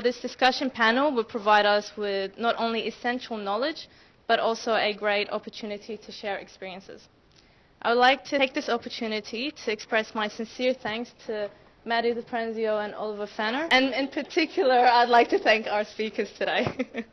This discussion panel will provide us with not only essential knowledge, but also a great opportunity to share experiences. I would like to take this opportunity to express my sincere thanks to Maddie, Prinzio, and Oliver Fenner. And in particular, I'd like to thank our speakers today.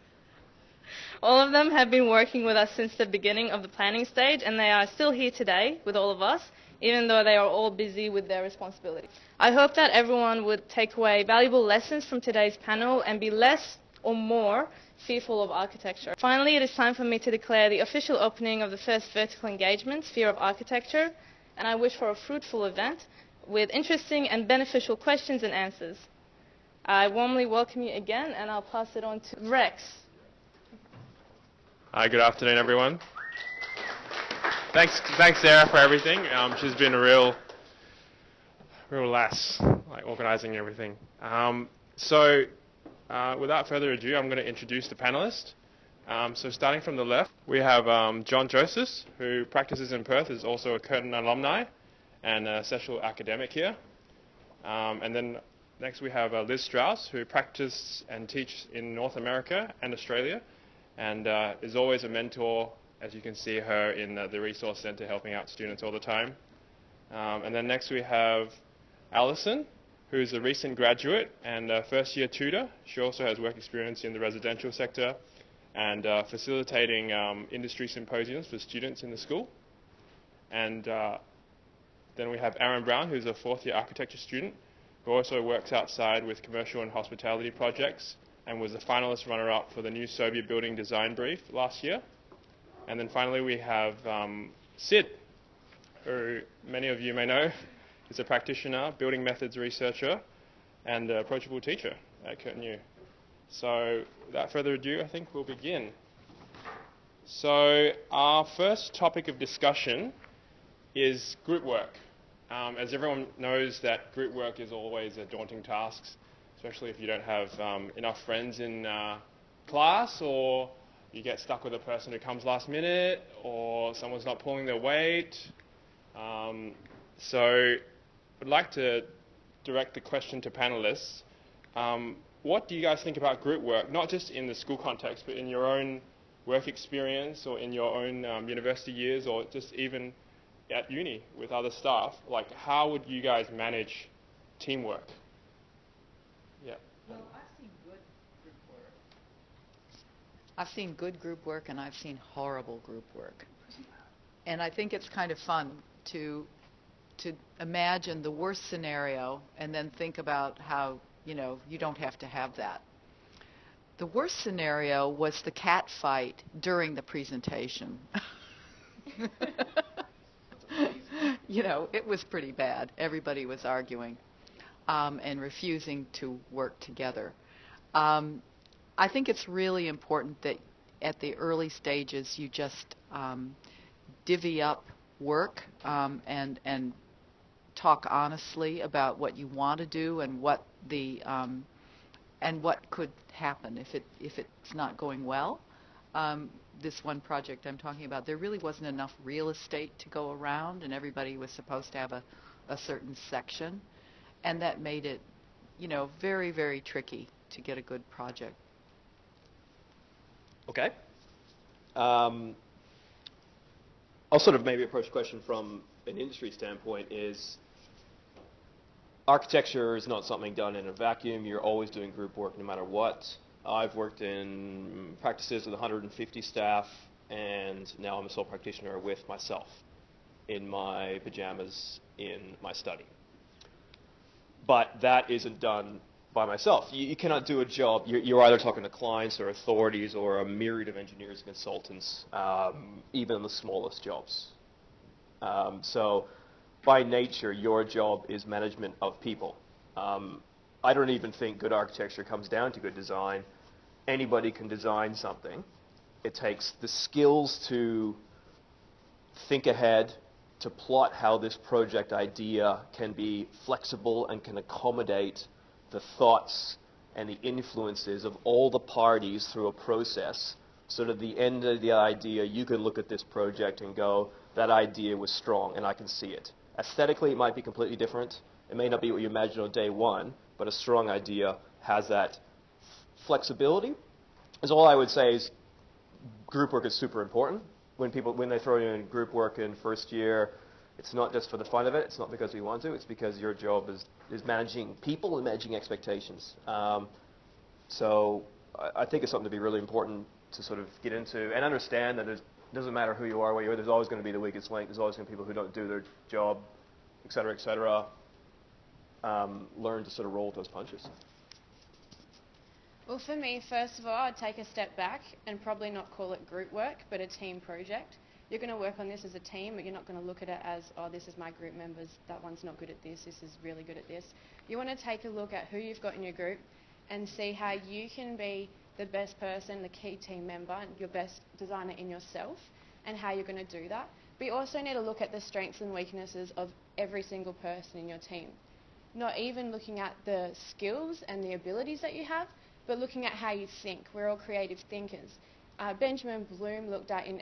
All of them have been working with us since the beginning of the planning stage, and they are still here today with all of us, even though they are all busy with their responsibilities. I hope that everyone would take away valuable lessons from today's panel and be less or more fearful of architecture. Finally, it is time for me to declare the official opening of the first vertical engagement, Sphere of Architecture, and I wish for a fruitful event with interesting and beneficial questions and answers. I warmly welcome you again, and I'll pass it on to Rex. Hi, good afternoon, everyone. Thanks, Sarah, for everything. She's been a real lass, like organising everything. Without further ado, I'm going to introduce the panelists. So starting from the left, we have John Ptosis, who practices in Perth, is also a Curtin alumni and a sessional academic here. And then next we have Liz Strauss, who practices and teaches in North America and Australia, and is always a mentor, as you can see her in the Resource Centre helping out students all the time. And then next we have Alison, who's a recent graduate and first-year tutor. She also has work experience in the residential sector and facilitating industry symposiums for students in the school. And then we have Aaron Brown, who's a fourth-year architecture student, who also works outside with commercial and hospitality projects, and was the finalist runner-up for the new Sobia building design brief last year. And then finally we have Sid, who many of you may know is a practitioner, building methods researcher, and approachable teacher at Curtin U. So without further ado, I think we'll begin. So our first topic of discussion is group work. As everyone knows, that group work is always a daunting task, especially if you don't have enough friends in class, or you get stuck with a person who comes last minute, or someone's not pulling their weight. So I'd like to direct the question to panelists. What do you guys think about group work, not just in the school context, but in your own work experience or in your own university years, or just even at uni with other staff? Like, how would you guys manage teamwork? Yeah. Well, I've seen good group work. I've seen good group work, and I've seen horrible group work. And I think it's kind of fun to imagine the worst scenario and then think about how, you don't have to have that. The worst scenario was the cat fight during the presentation. It was pretty bad. Everybody was arguing and refusing to work together. I think it's really important that at the early stages you just divvy up work and talk honestly about what you want to do and what could happen if it's not going well. This one project I'm talking about, there really wasn't enough real estate to go around, and everybody was supposed to have a certain section, and that made it, very, very tricky to get a good project. Okay. I'll sort of maybe approach the question from an industry standpoint. Is architecture is not something done in a vacuum. You're always doing group work no matter what. I've worked in practices with 150 staff, and now I'm a sole practitioner with myself in my pajamas in my study. But that isn't done by myself. You cannot do a job. You're either talking to clients or authorities or a myriad of engineers and consultants, even in the smallest jobs. So by nature, your job is management of people. I don't even think good architecture comes down to good design. Anybody can design something. It takes the skills to think ahead, to plot how this project idea can be flexible and can accommodate the thoughts and the influences of all the parties through a process, so that at the end of the idea, you can look at this project and go, that idea was strong and I can see it. Aesthetically, it might be completely different. It may not be what you imagined on day one, but a strong idea has that flexibility is all I would say is group work is super important. When they throw you in group work in first year, it's not just for the fun of it. It's not because we want to. It's because your job is managing people and managing expectations. So I think it's something to be really important to sort of get into and understand that it doesn't matter who you are, where you are. There's always going to be the weakest link. There's always going to be people who don't do their job, et cetera, et cetera. Learn to sort of roll with those punches. Well, for me, first of all, I'd take a step back and probably not call it group work, but a team project. You're going to work on this as a team, but you're not going to look at it as, oh, this is my group members, that one's not good at this is really good at this. You want to take a look at who you've got in your group and see how you can be the best person, the key team member, and your best designer in yourself, and how you're going to do that. But you also need to look at the strengths and weaknesses of every single person in your team. Not even looking at the skills and the abilities that you have, but looking at how you think. We're all creative thinkers. Benjamin Bloom looked at he's an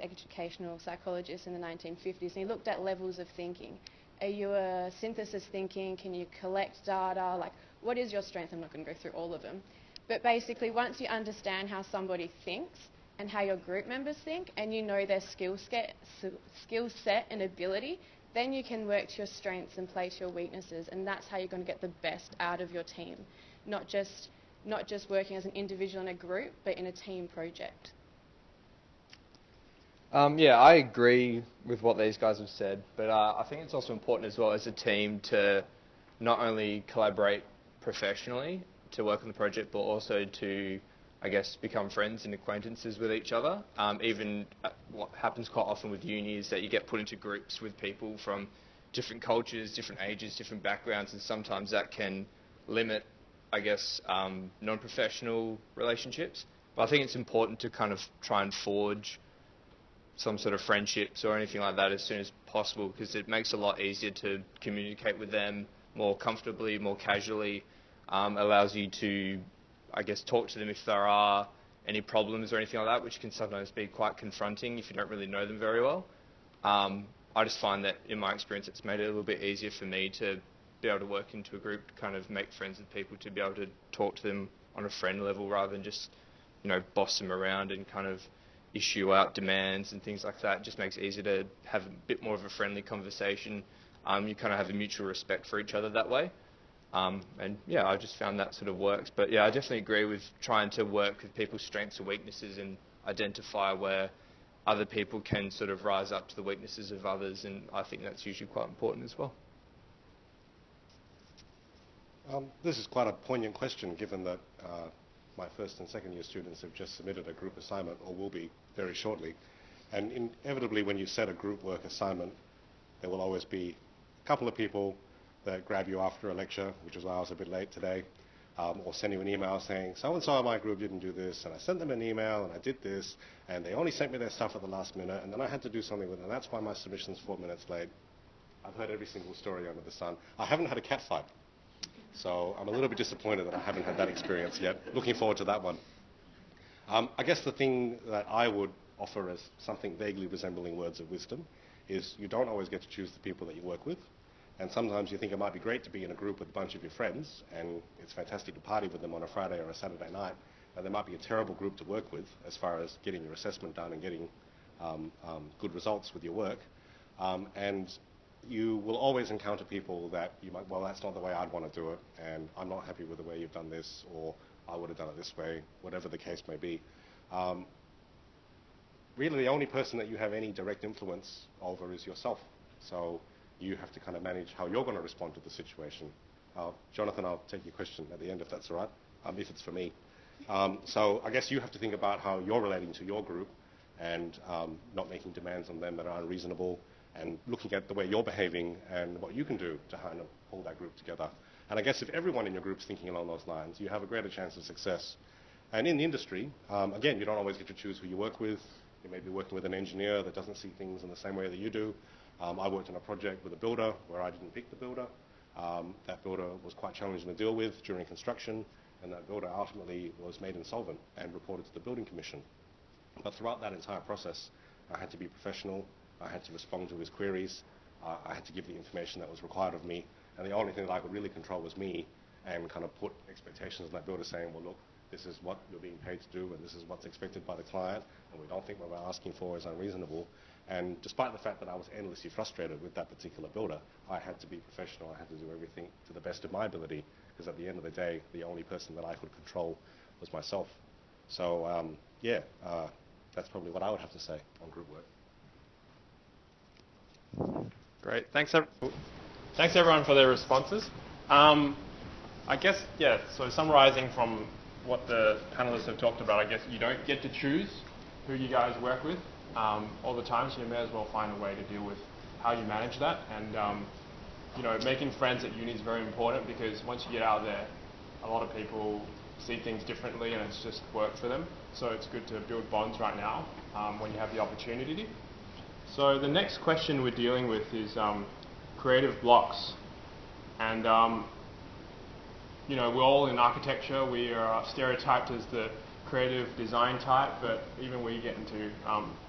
educational psychologist in the 1950s, and he looked at levels of thinking. Are you a synthesis thinking? Can you collect data? Like, what is your strength? I'm not going to go through all of them. But basically, once you understand how somebody thinks and how your group members think, and you know their skill set and ability, then you can work to your strengths and play to your weaknesses, and that's how you're going to get the best out of your team. Not just working as an individual in a group, but in a team project. Yeah, I agree with what these guys have said, but I think it's also important as well as a team to not only collaborate professionally to work on the project, but also to, I guess, become friends and acquaintances with each other. Even what happens quite often with uni is that you get put into groups with people from different cultures, different ages, different backgrounds, and sometimes that can limit, I guess, non-professional relationships. But I think it's important to kind of try and forge some sort of friendships or anything like that as soon as possible, because it makes it a lot easier to communicate with them more comfortably, more casually, allows you to, I guess, talk to them if there are any problems or anything like that, which can sometimes be quite confronting if you don't really know them very well. I just find that in my experience it's made it a little bit easier for me to be able to work into a group, to kind of make friends with people, to be able to talk to them on a friend level rather than just, boss them around and kind of issue out demands and things like that. It just makes it easier to have a bit more of a friendly conversation. You kind of have a mutual respect for each other that way. And yeah, I just found that sort of works. But yeah, I definitely agree with trying to work with people's strengths and weaknesses and identify where other people can sort of rise up to the weaknesses of others, and I think that's usually quite important as well. This is quite a poignant question, given that my first and second year students have just submitted a group assignment, or will be very shortly. And inevitably, when you set a group work assignment, there will always be a couple of people that grab you after a lecture, which is why I was a bit late today, or send you an email saying, so-and-so in my group didn't do this, and I sent them an email, and I did this, and they only sent me their stuff at the last minute, and then I had to do something with it, and that's why my submission's 4 minutes late. I've heard every single story under the sun. I haven't had a cat fight, so I'm a little bit disappointed that I haven't had that experience yet. Looking forward to that one. I guess the thing that I would offer as something vaguely resembling words of wisdom is you don't always get to choose the people that you work with. And sometimes you think it might be great to be in a group with a bunch of your friends, and it's fantastic to party with them on a Friday or a Saturday night, and there might be a terrible group to work with as far as getting your assessment done and getting good results with your work. And you will always encounter people that you might, well, that's not the way I'd want to do it, and I'm not happy with the way you've done this, or I would have done it this way, whatever the case may be. Really, the only person that you have any direct influence over is yourself. So you have to kind of manage how you're going to respond to the situation. Jonathan, I'll take your question at the end if that's all right, if it's for me. So I guess you have to think about how you're relating to your group and not making demands on them that are unreasonable, and looking at the way you're behaving and what you can do to kind of pull that group together. And I guess if everyone in your group's thinking along those lines, you have a greater chance of success. And in the industry, again, you don't always get to choose who you work with. You may be working with an engineer that doesn't see things in the same way that you do. I worked on a project with a builder where I didn't pick the builder. That builder was quite challenging to deal with during construction, and that builder ultimately was made insolvent and reported to the building commission. But throughout that entire process, I had to be professional. I had to respond to his queries. I had to give the information that was required of me. And the only thing that I could really control was me and kind of put expectations on that builder saying, well, look, this is what you're being paid to do and this is what's expected by the client, and we don't think what we're asking for is unreasonable. And despite the fact that I was endlessly frustrated with that particular builder, I had to be professional. I had to do everything to the best of my ability, because at the end of the day, the only person that I could control was myself. So, that's probably what I would have to say on group work. Great. Thanks everyone for their responses. I guess, so summarizing from what the panelists have talked about, I guess you don't get to choose who you guys work with all the time, so you may as well find a way to deal with how you manage that. And making friends at uni is very important, because once you get out there, a lot of people see things differently and it's just work for them. So it's good to build bonds right now when you have the opportunity. So the next question we're dealing with is creative blocks. And we're all in architecture. We are stereotyped as the creative design type, but even we get into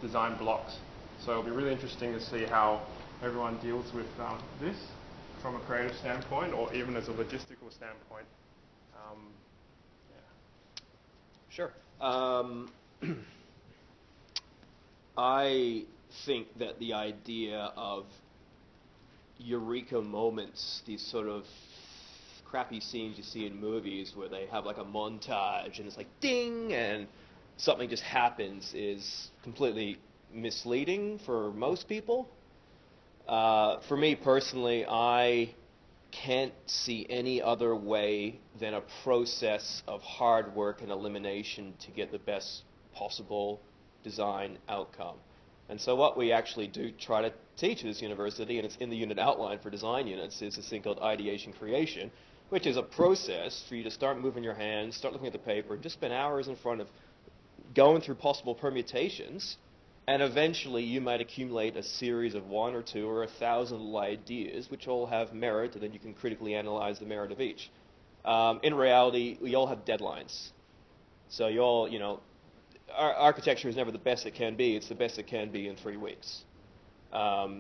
design blocks. So it'll be really interesting to see how everyone deals with this from a creative standpoint, or even as a logistical standpoint. Sure. I think that the idea of eureka moments, these sort of crappy scenes you see in movies where they have like a montage and it's like ding and something just happens, is completely misleading for most people. For me personally, I can't see any other way than a process of hard work and elimination to get the best possible design outcome. And so what we actually do try to teach at this university, and it's in the unit outline for design units, is this thing called Ideation Creation, which is a process for you to start moving your hands, start looking at the paper, and just spend hours in front of going through possible permutations, and eventually you might accumulate a series of 1 or 2 or 1,000 little ideas which all have merit, and then you can critically analyze the merit of each. In reality, we all have deadlines. So you all, architecture is never the best it can be. It's the best it can be in 3 weeks.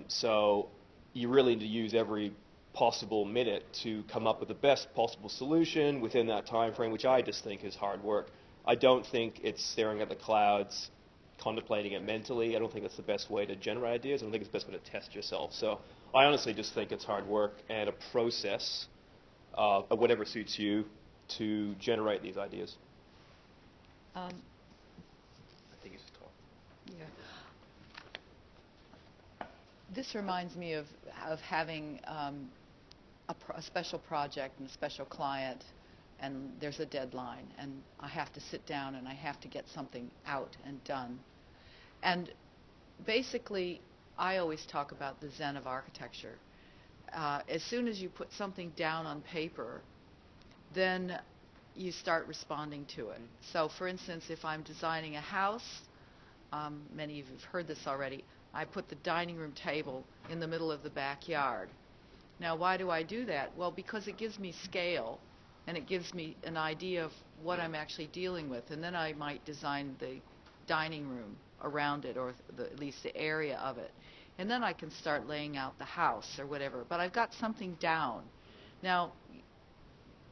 So you really need to use every possible minute to come up with the best possible solution within that time frame, which I just think is hard work. I don't think it's staring at the clouds, contemplating it mentally. I don't think that's the best way to generate ideas. I don't think it's the best way to test yourself. So I honestly just think it's hard work and a process of whatever suits you to generate these ideas. Um, I think you should talk. Yeah. This reminds me of having a special project and a special client, and there's a deadline, and I have to sit down and I have to get something out and done. And basically, I always talk about the Zen of Architecture. As soon as you put something down on paper, then you start responding to it. So for instance, if I'm designing a house, many of you have heard this already, I put the dining room table in the middle of the backyard. Now, why do I do that? Well, because it gives me scale, and it gives me an idea of what I'm actually dealing with. And then I might design the dining room around it, or at least the area of it. And then I can start laying out the house or whatever. But I've got something down. Now,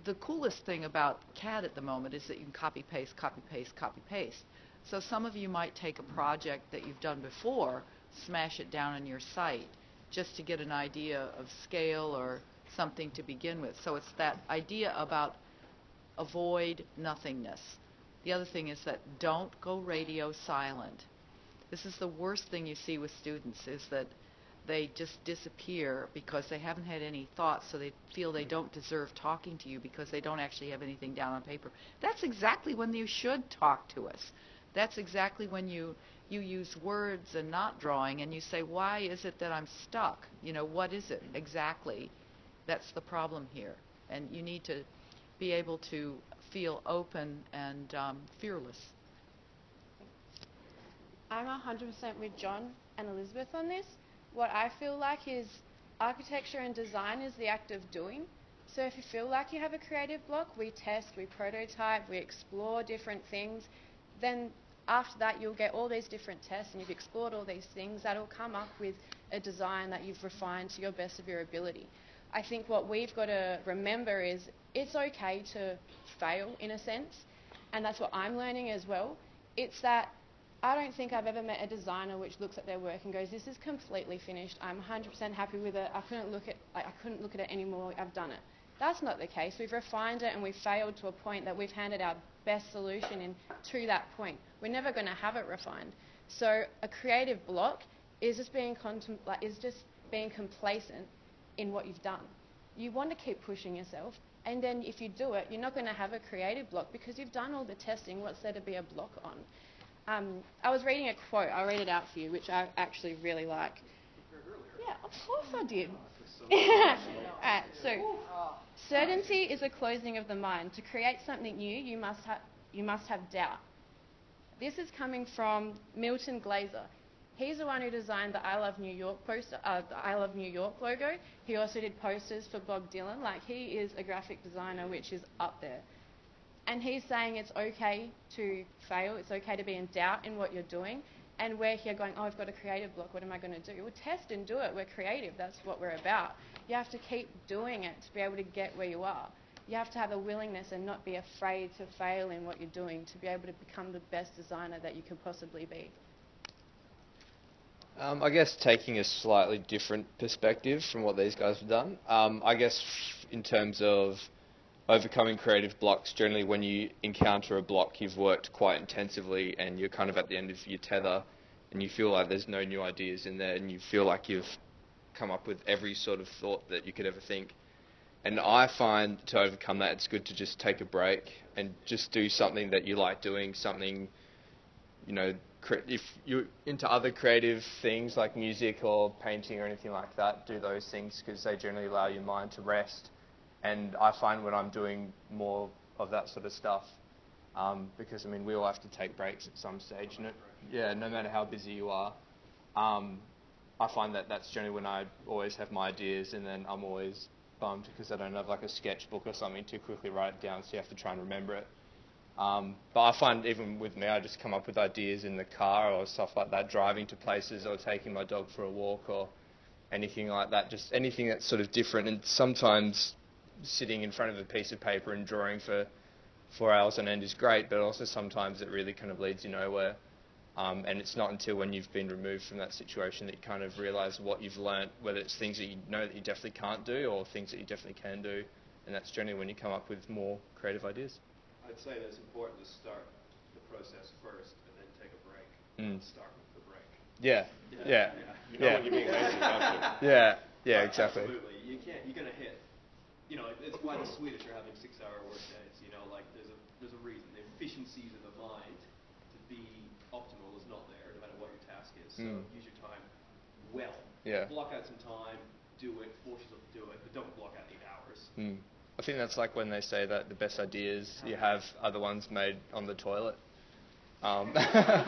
the coolest thing about CAD at the moment is that you can copy, paste, copy, paste, copy, paste. So some of you might take a project that you've done before, smash it down on your site, just to get an idea of scale or something to begin with. So it's that idea about avoid nothingness. The other thing is that don't go radio silent. This is the worst thing you see with students, is that they just disappear because they haven't had any thoughts, so they feel they don't deserve talking to you because they don't actually have anything down on paper. That's exactly when you should talk to us. That's exactly when you use words and not drawing, and you say, why is it that I'm stuck? What is it exactly? That's the problem here. And you need to be able to feel open and fearless. I'm 100% with John and Elizabeth on this. What I feel like is architecture and design is the act of doing. So if you feel like you have a creative block, we test, we prototype, we explore different things. Then after that, you'll get all these different tests, and you've explored all these things that'll come up with a design that you've refined to your best of your ability. I think what we've got to remember is it's okay to fail in a sense, and that's what I'm learning as well. It's that I don't think I've ever met a designer which looks at their work and goes, this is completely finished, I'm 100% happy with it, I couldn't look at it anymore, I've done it. That's not the case. We've refined it and we've failed to a point that we've handed our best solution in to that point. We're never going to have it refined. So a creative block is just being complacent in what you've done. You want to keep pushing yourself, and then if you do it, you're not going to have a creative block because you've done all the testing. What's there to be a block on? I was reading a quote. I'll read it out for you, which I actually really like. Yeah, of course I did. Alright, so certainty is a closing of the mind. To create something new, you must have doubt. This is coming from Milton Glaser. He's the one who designed the I Love New York poster, the I Love New York logo. He also did posters for Bob Dylan. Like, he is a graphic designer which is up there. And he's saying it's okay to fail, it's okay to be in doubt in what you're doing. And we're here going, oh, I've got a creative block, what am I going to do? Well, test and do it. We're creative, that's what we're about. You have to keep doing it to be able to get where you are. You have to have a willingness and not be afraid to fail in what you're doing to be able to become the best designer that you can possibly be. I guess taking a slightly different perspective from what these guys have done. I guess in terms of overcoming creative blocks, generally when you encounter a block, you've worked quite intensively and you're kind of at the end of your tether and you feel like there's no new ideas in there and you feel like you've come up with every sort of thought that you could ever think. And I find to overcome that, it's good to just take a break and just do something that you like doing, something, you know, if you're into other creative things like music or painting or anything like that, do those things because they generally allow your mind to rest. And I find when I'm doing more of that sort of stuff, because I mean we all have to take breaks at some stage, no matter how busy you are. I find that that's generally when I always have my ideas, and then I'm always bummed because I don't have like a sketchbook or something to quickly write it down, so you have to try and remember it. But I find even with me, I just come up with ideas in the car or stuff like that, driving to places or taking my dog for a walk or anything like that, just anything that's sort of different. And sometimes sitting in front of a piece of paper and drawing for 4 hours on end is great, but also sometimes it really kind of leads you nowhere. And it's not until when you've been removed from that situation that you kind of realise what you've learnt, whether it's things that you know that you definitely can't do or things that you definitely can do. And that's generally when you come up with more creative ideas. I'd say that it's important to start the process first and then take a break. Start with the break. Yeah. You know when you're being lazy, don't you? Yeah, exactly. Absolutely. You're going to hit. You know, it's why the Swedish are having 6-hour work days. You know, like there's a reason. The efficiencies of the mind to be optimal is not there, no matter what your task is. So use your time well. Yeah. Block out some time, do it, force yourself to do it, but don't block out 8 hours. I think that's like when they say that the best ideas you have are the ones made on the toilet. Well, the other thing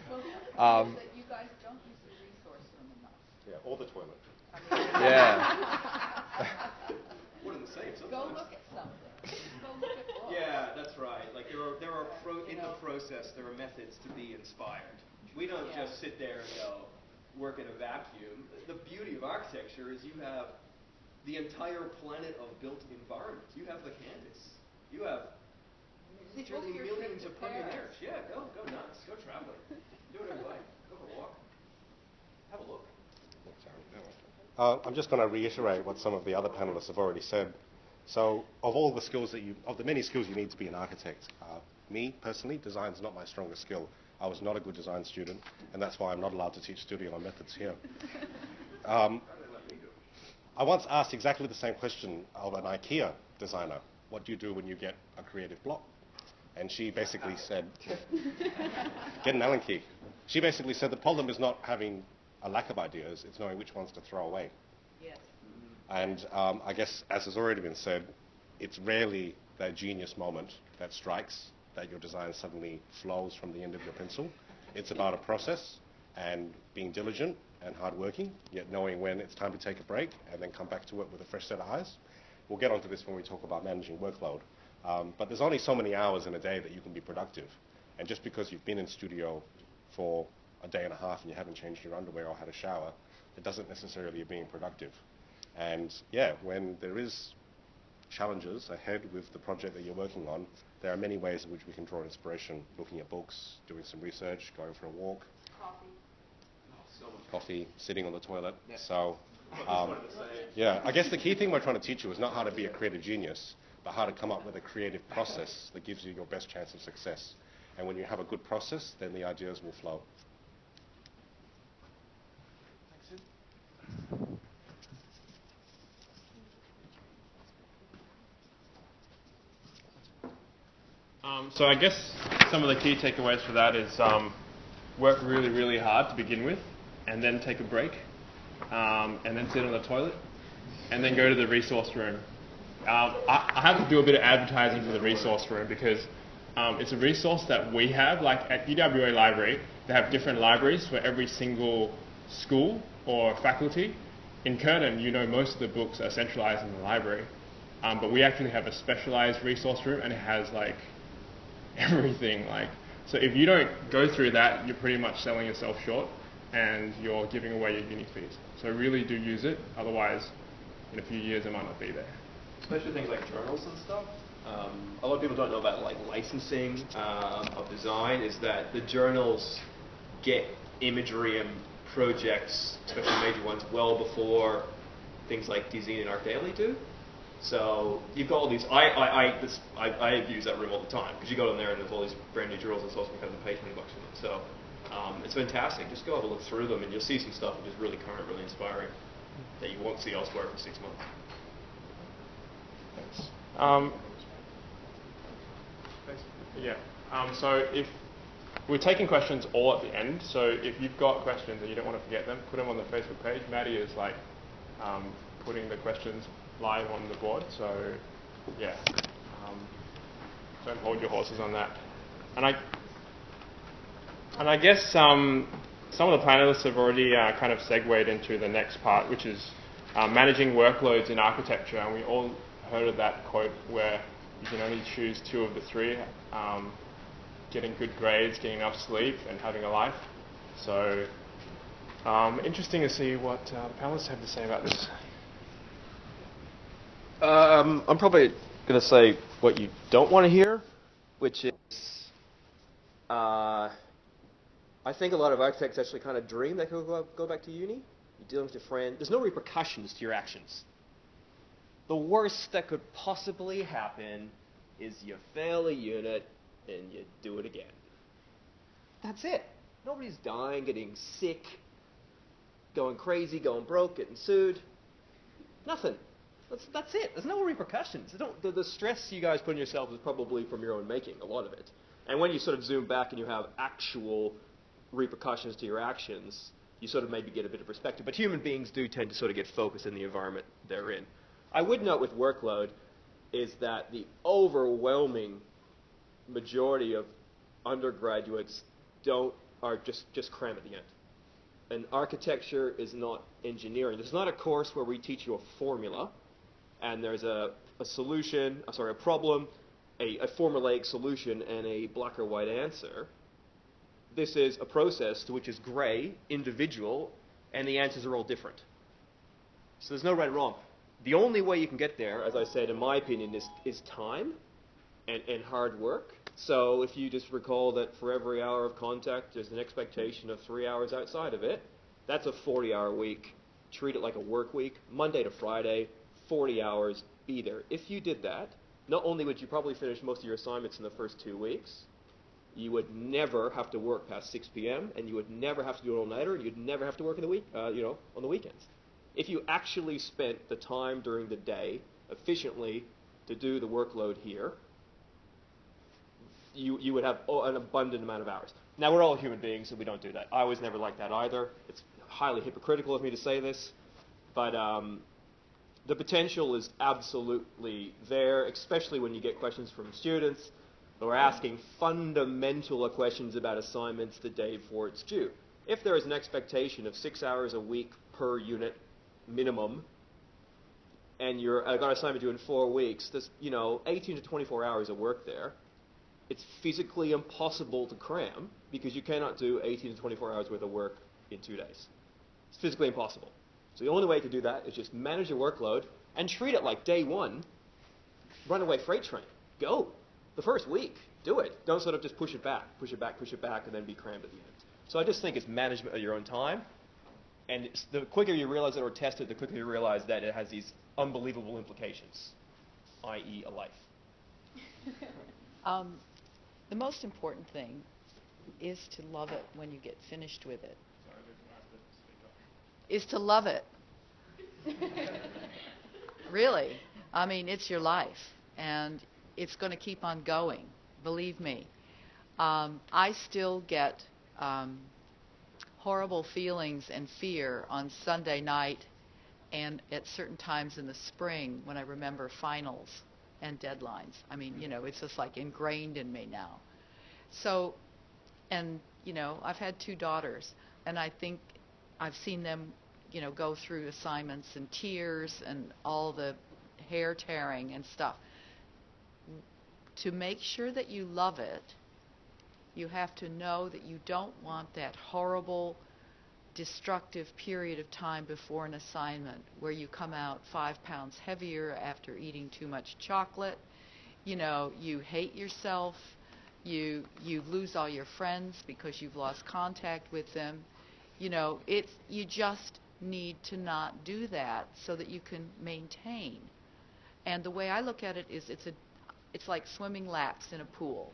is that you guys don't use the resource room enough. Yeah, or the toilet. One and the same sometimes. Go look at something. Go look at books. Yeah, that's right. Like there are in the process there are methods to be inspired. We don't just sit there and go work in a vacuum. The beauty of architecture is you have the entire planet of built environments. You have the canvas. You have literally millions of pioneers. Yeah, go nuts. Go traveling. Do whatever you like. Go for a walk. Have a look. I'm just going to reiterate what some of the other panelists have already said. So, of the many skills you need to be an architect, me personally, design is not my strongest skill. I was not a good design student, and that's why I'm not allowed to teach studio methods here. I once asked exactly the same question of an IKEA designer. What do you do when you get a creative block? And she basically said, get an Allen key. She basically said the problem is not having a lack of ideas, it's knowing which ones to throw away. Yes. And I guess, as has already been said, it's rarely that genius moment that strikes, that your design suddenly flows from the end of your pencil. It's about a process and being diligent and hardworking, yet knowing when it's time to take a break and then come back to it with a fresh set of eyes. We'll get onto this when we talk about managing workload. But there's only so many hours in a day that you can be productive. And just because you've been in studio for a day and a half and you haven't changed your underwear or had a shower, it doesn't necessarily mean being productive. And yeah, when there is challenges ahead with the project that you're working on, there are many ways in which we can draw inspiration, looking at books, doing some research, going for a walk. Coffee, sitting on the toilet. Yeah. So, yeah, I guess the key thing we're trying to teach you is not how to be a creative genius, but how to come up with a creative process that gives you your best chance of success. And when you have a good process, then the ideas will flow. So I guess some of the key takeaways for that is work really, really hard to begin with, and then take a break, and then sit on the toilet, and then go to the resource room. I have to do a bit of advertising for the resource room because it's a resource that we have, like at UWA Library, they have different libraries for every single school or faculty. In Curtin, you know, most of the books are centralized in the library, but we actually have a specialized resource room, and it has like everything. So if you don't go through that, you're pretty much selling yourself short, and you're giving away your uni fees. So really do use it, otherwise in a few years it might not be there. Especially things like journals and stuff. A lot of people don't know about like licensing of design, is that the journals get imagery and projects, especially major ones, well before things like Zen and Art Daily do. So you've got all these. I use that room all the time because you go in there and there's all these brand new journals and supposed to kind of pay $20 for them. So it's fantastic. Just go have a look through them and you'll see some stuff which is really current, really inspiring that you won't see elsewhere for 6 months. So if we're taking questions all at the end, so if you've got questions and you don't want to forget them, put them on the Facebook page. Maddie is putting the questions live on the board, so yeah, don't hold your horses on that. And I guess some of the panelists have already kind of segued into the next part, which is managing workloads in architecture. And we all heard of that quote where you can only choose 2 of the 3, getting good grades, getting enough sleep, and having a life. So interesting to see what the panelists have to say about this. I'm probably going to say what you don't want to hear, which is I think a lot of architects actually kind of dream they could go back to uni. You're dealing with your friend. There's no repercussions to your actions. The worst that could possibly happen is you fail a unit and you do it again. That's it. Nobody's dying, getting sick, going crazy, going broke, getting sued. Nothing. That's it. There's no repercussions. The stress you guys put on yourself is probably from your own making, a lot of it. And when you sort of zoom back and you have actual repercussions to your actions, you sort of maybe get a bit of perspective. But human beings do tend to sort of get focused in the environment they're in. I would note with Workload is that the overwhelming majority of undergraduates are just cram at the end. And architecture is not engineering. There's not a course where we teach you a formula and there's a problem, a formulaic solution, and a black or white answer. This is a process which is gray, individual, and the answers are all different. So there's no right or wrong. The only way you can get there, as I said, in my opinion, is time and hard work. So if you just recall that for every hour of contact, there's an expectation of 3 hours outside of it, that's a 40-hour week. Treat it like a work week, Monday to Friday, 40 hours, be there. If you did that, not only would you probably finish most of your assignments in the first 2 weeks, you would never have to work past 6 p.m., and you would never have to do an all-nighter, and you'd never have to work in the week, on the weekends. If you actually spent the time during the day efficiently to do the workload here, you would have an abundant amount of hours. Now, we're all human beings, so we don't do that. I was never like that either. It's highly hypocritical of me to say this, but the potential is absolutely there, especially when you get questions from students who are asking fundamental questions about assignments the day before it's due. If there is an expectation of 6 hours a week per unit minimum, and you're got an assignment due in 4 weeks, there's 18 to 24 hours of work there. It's physically impossible to cram because you cannot do 18 to 24 hours worth of work in 2 days. It's physically impossible. So the only way to do that is just manage your workload and treat it like day one runaway freight train. Go. The first week, do it. Don't sort of just push it back, and then be crammed at the end. So I just think it's management of your own time. And the quicker you realize it or test it, the quicker you realize that it has these unbelievable implications, i.e. a life. The most important thing is to love it when you get finished with it. Is to love it. Really. I mean, it's your life, and it's going to keep on going, believe me. I still get horrible feelings and fear on Sunday night and at certain times in the spring when I remember finals and deadlines. I mean, you know, it's just like ingrained in me now. So, and, you know, I've had 2 daughters, and I think I've seen them, you know, go through assignments and tears and all the hair tearing and stuff. To make sure that you love it, you have to know that you don't want that horrible, destructive period of time before an assignment where you come out 5 pounds heavier after eating too much chocolate. You know, you hate yourself. You lose all your friends because you've lost contact with them. You know, you just need to not do that so that you can maintain. And the way I look at it is it's like swimming laps in a pool.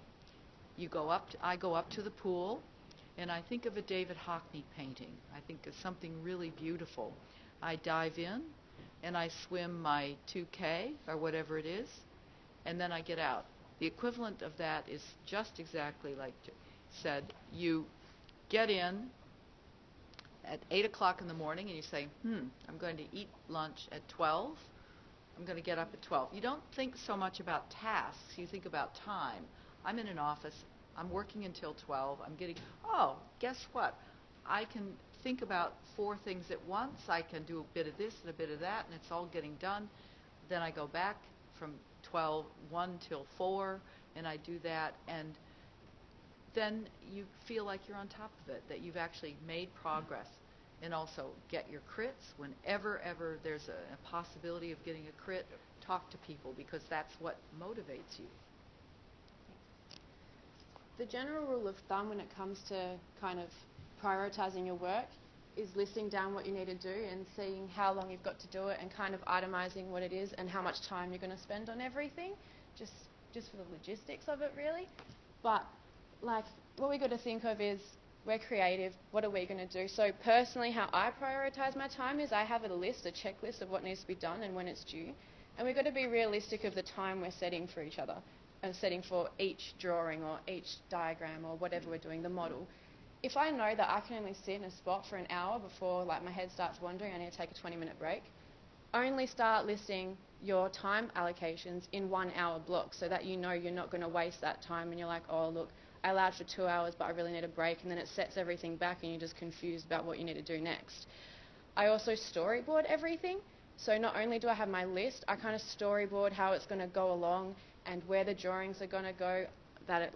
I go up to the pool, and I think of a David Hockney painting. I think of something really beautiful. I dive in, and I swim my 2K, or whatever it is, and then I get out. The equivalent of that is just exactly like said. You get in at 8 o'clock in the morning, and you say, I'm going to eat lunch at 12. I'm going to get up at 12. You don't think so much about tasks. You think about time. I'm in an office. I'm working until 12. Guess what? I can think about 4 things at once. I can do a bit of this and a bit of that, and it's all getting done. Then I go back from 1 till 4, and I do that. And then you feel like you're on top of it, that you've actually made progress. And also get your crits. Whenever there's a possibility of getting a crit, talk to people, because that's what motivates you. The general rule of thumb when it comes to kind of prioritizing your work is listing down what you need to do and seeing how long you've got to do it and kind of itemizing what it is and how much time you're going to spend on everything, just for the logistics of it, really. But like what we got to think of is we're creative. What are we going to do? So personally, how I prioritize my time is I have a checklist of what needs to be done and when it's due. And we've got to be realistic of the time we're setting for each other and setting for each drawing or each diagram or whatever we're doing, the model. If I know that I can only sit in a spot for an hour before like my head starts wandering, I need to take a 20-minute break, only start listing your time allocations in 1 hour blocks so that you know you're not going to waste that time and you're like, oh, look, I allowed for 2 hours, but I really need a break, and then it sets everything back and you're just confused about what you need to do next. I also storyboard everything. So not only do I have my list, I kind of storyboard how it's going to go along and where the drawings are going to go that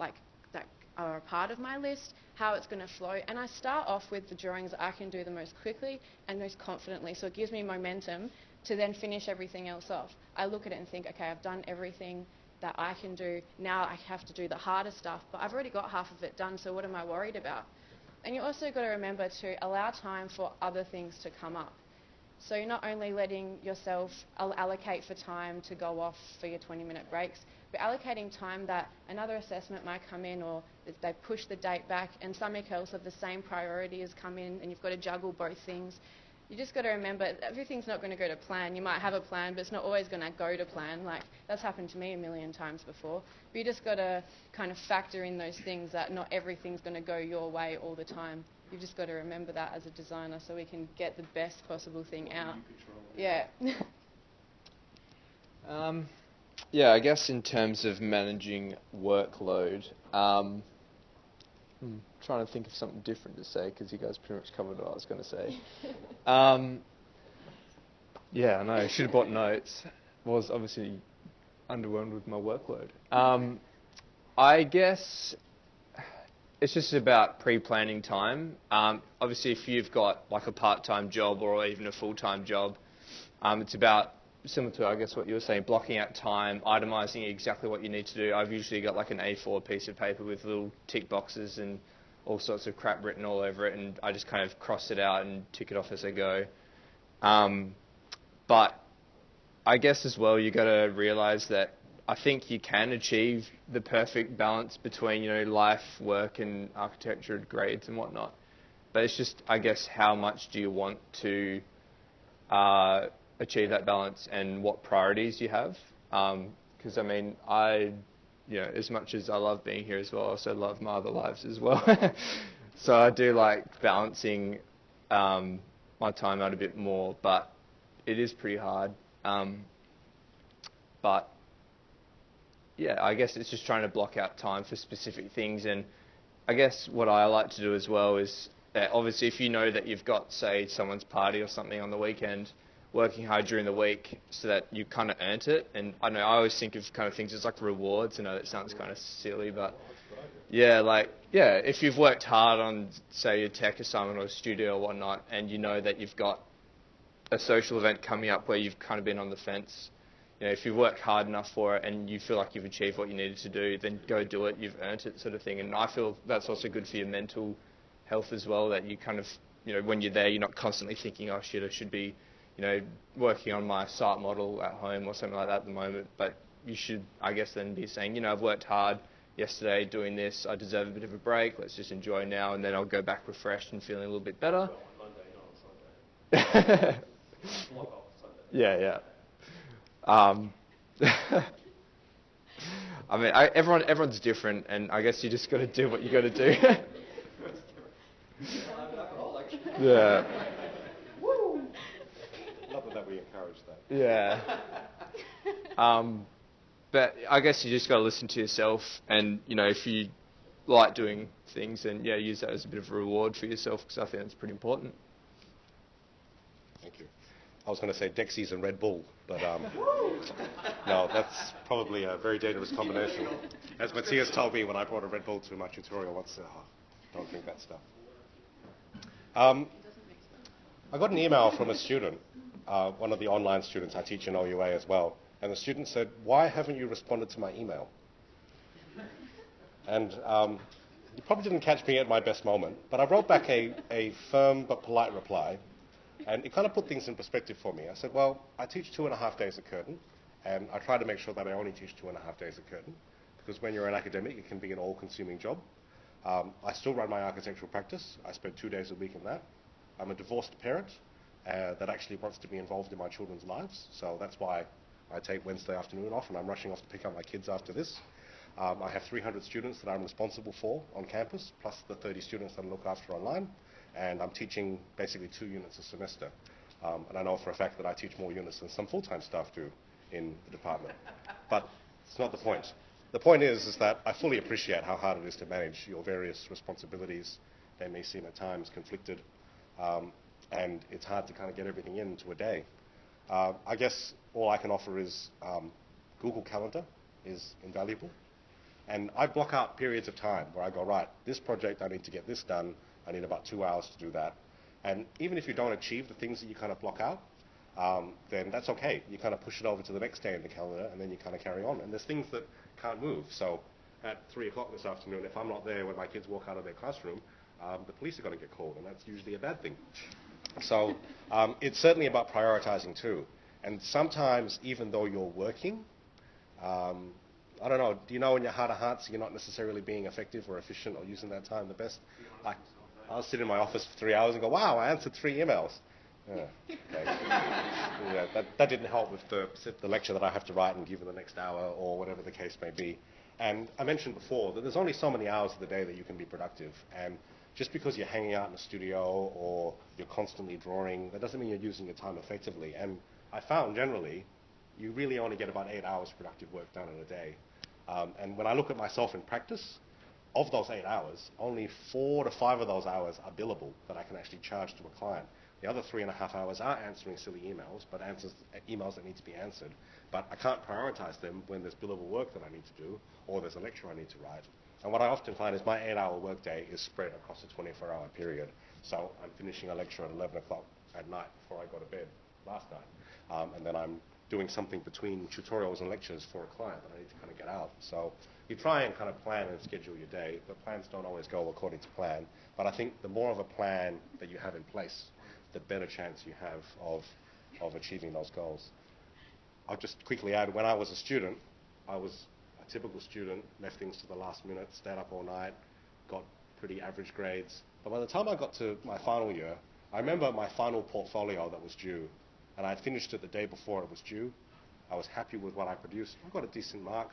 are a part of my list, how it's going to flow. And I start off with the drawings that I can do the most quickly and most confidently, so it gives me momentum to then finish everything else off. I look at it and think, okay, I've done everything that I can do. Now I have to do the harder stuff, but I've already got half of it done, so what am I worried about? And you also got to remember to allow time for other things to come up. So you're not only letting yourself allocate for time to go off for your 20-minute breaks, but allocating time that another assessment might come in, or they push the date back and something else of the same priority has come in and you've got to juggle both things. You just got to remember everything's not going to go to plan. You might have a plan, but it's not always going to go to plan. Like, that's happened to me a million times before. But you just got to kind of factor in those things, that not everything's going to go your way all the time. You've just got to remember that as a designer so we can get the best possible thing out. Yeah. Yeah, I guess in terms of managing workload, trying to think of something different to say because you guys pretty much covered what I was going to say. Yeah, I know, I should have bought notes. Was obviously underwhelmed with my workload. I guess it's just about pre-planning time. Obviously, if you've got like a part-time job or even a full-time job, it's about similar to, I guess, what you were saying, blocking out time, itemizing exactly what you need to do. I've usually got like an A4 piece of paper with little tick boxes and all sorts of crap written all over it, and I just kind of cross it out and tick it off as I go. But I guess as well, you got to realize that I think you can achieve the perfect balance between, life, work, and architecture, grades, and whatnot. But it's just, I guess, how much do you want to achieve that balance and what priorities you have? Because I mean, as much as I love being here as well, I also love my other lives as well. So I do like balancing my time out a bit more, but it is pretty hard. But yeah, I guess it's just trying to block out time for specific things. And I guess what I like to do as well is, obviously, if you know that you've got, say, someone's party or something on the weekend, working hard during the week so that you kind of earned it. And I know I always think of kind of things as like rewards. I know that sounds kind of silly, but if you've worked hard on, say, your tech assignment or a studio or whatnot, and you know that you've got a social event coming up where you've kind of been on the fence, if you've worked hard enough for it and you feel like you've achieved what you needed to do, then go do it. You've earned it, sort of thing. And I feel that's also good for your mental health as well, that you kind of, when you're there, you're not constantly thinking, oh shit, I should be, working on my site model at home or something like that at the moment. But you should, I guess, then be saying, I've worked hard yesterday doing this, I deserve a bit of a break, let's just enjoy now, and then I'll go back refreshed and feeling a little bit better. Yeah. I mean, everyone's different, and I guess you just got to do what you got to do. Yeah. Not that we encourage that. Yeah. But I guess you just got to listen to yourself, and if you like doing things, then use that as a bit of a reward for yourself, because I think that's pretty important. Thank you. I was going to say Dexies and Red Bull, but no, that's probably a very dangerous combination. As Matthias told me when I brought a Red Bull to my tutorial once, don't drink that stuff. I got an email from a student, one of the online students. I teach in OUA as well, and the student said, "Why haven't you responded to my email?" And you probably didn't catch me at my best moment, but I wrote back a firm but polite reply. And it kind of put things in perspective for me. I said, well, I teach 2.5 days at Curtin, and I try to make sure that I only teach 2.5 days at Curtin, because when you're an academic, it can be an all-consuming job. I still run my architectural practice. I spend 2 days a week in that. I'm a divorced parent that actually wants to be involved in my children's lives, so that's why I take Wednesday afternoon off, and I'm rushing off to pick up my kids after this. I have 300 students that I'm responsible for on campus, plus the 30 students that I look after online. And I'm teaching basically 2 units a semester. And I know for a fact that I teach more units than some full-time staff do in the department. But it's not the point. The point is that I fully appreciate how hard it is to manage your various responsibilities. They may seem at times conflicted, and it's hard to kind of get everything into a day. I guess all I can offer is Google Calendar is invaluable. And I block out periods of time where I go, right, this project, I need to get this done. I need about 2 hours to do that. And even if you don't achieve the things that you kind of block out, then that's okay. You kind of push it over to the next day in the calendar, and then you kind of carry on. And there's things that can't move. So at 3 o'clock this afternoon, if I'm not there when my kids walk out of their classroom, the police are going to get called, and that's usually a bad thing. So it's certainly about prioritizing too. And sometimes, even though you're working, I don't know, do you know in your heart of hearts you're not necessarily being effective or efficient or using that time the best? I'll sit in my office for 3 hours and go, wow, I answered 3 emails. Yeah, okay. That didn't help with the lecture that I have to write and give in the next hour or whatever the case may be. And I mentioned before that there's only so many hours of the day that you can be productive. And just because you're hanging out in a studio or you're constantly drawing, that doesn't mean you're using your time effectively. And I found generally you really only get about 8 hours productive work done in a day. And when I look at myself in practice, of those 8 hours, only 4 to 5 of those hours are billable that I can actually charge to a client. The other 3.5 hours are answering silly emails, but emails that need to be answered. But I can't prioritize them when there's billable work that I need to do, or there's a lecture I need to write. And what I often find is my 8-hour workday is spread across a 24-hour period. So I'm finishing a lecture at 11 o'clock at night before I go to bed last night. And then I'm doing something between tutorials and lectures for a client that I need to kind of get out. So you try and kind of plan and schedule your day, but plans don't always go according to plan. But I think the more of a plan that you have in place, the better chance you have of achieving those goals. I'll just quickly add, when I was a student, I was a typical student, left things to the last minute, stayed up all night, got pretty average grades. But by the time I got to my final year, I remember my final portfolio that was due, and I had finished it the day before it was due. I was happy with what I produced. I got a decent mark,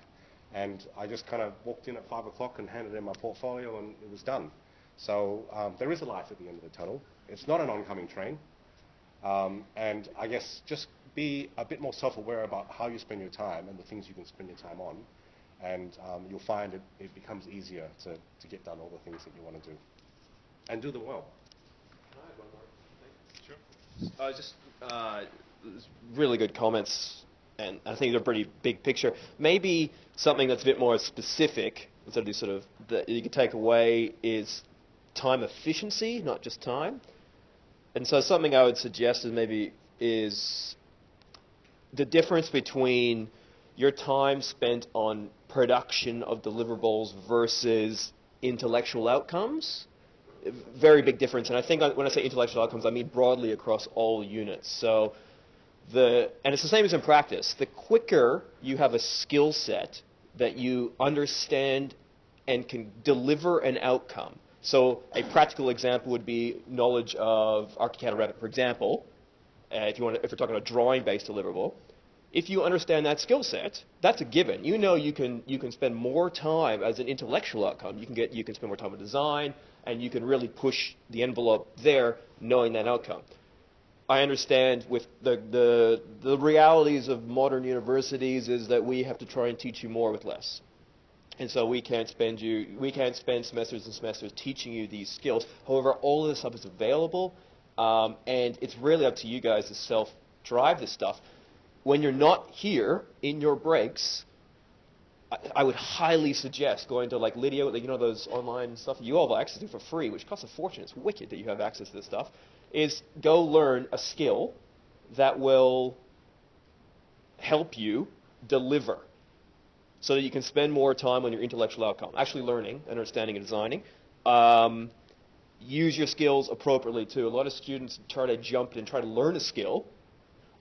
and I just kind of walked in at 5 o'clock and handed in my portfolio, and it was done. So there is a light at the end of the tunnel. It's not an oncoming train. And I guess just be a bit more self-aware about how you spend your time and the things you can spend your time on, and you'll find it becomes easier to get done all the things that you want to do. And do them well. Can I add one more thing? Sure. Just really good comments, and I think they're a pretty big picture. Maybe something that's a bit more specific, instead of sort of that you can take away, is time efficiency, not just time. And so something I would suggest is the difference between your time spent on production of deliverables versus intellectual outcomes. Very big difference. And I think when I say intellectual outcomes, I mean broadly across all units. So and it's the same as in practice. The quicker you have a skill set that you understand and can deliver an outcome. So a practical example would be knowledge of ArchiCAD or Revit, for example. If we're talking about a drawing-based deliverable, if you understand that skill set, that's a given. You know you can spend more time as an intellectual outcome. You can spend more time with design, and you can really push the envelope there, knowing that outcome. I understand with the realities of modern universities is that we have to try and teach you more with less. And so we can't spend semesters and semesters teaching you these skills. However, all of this stuff is available, and it's really up to you guys to self-drive this stuff. When you're not here in your breaks, I would highly suggest going to like Lydio, those online stuff you all have access to for free, which costs a fortune. It's wicked that you have access to this stuff. Is go learn a skill that will help you deliver, so that you can spend more time on your intellectual outcome, actually learning, understanding, and designing. Use your skills appropriately, too. A lot of students try to jump in and try to learn a skill.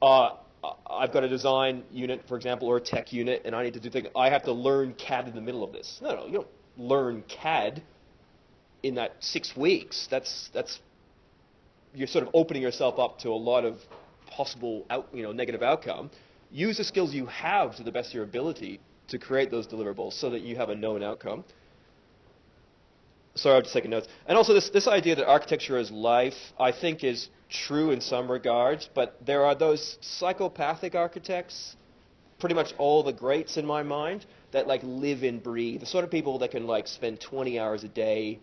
I've got a design unit, for example, or a tech unit, and I need to do things. I have to learn CAD in the middle of this. No, you don't learn CAD in that 6 weeks. You're sort of opening yourself up to a lot of possible negative outcome. Use the skills you have to the best of your ability to create those deliverables so that you have a known outcome. Sorry, I'm just taking notes. And also this idea that architecture is life, I think is true in some regards, but there are those psychopathic architects, pretty much all the greats in my mind, that live and breathe. The sort of people that can spend 20 hours a day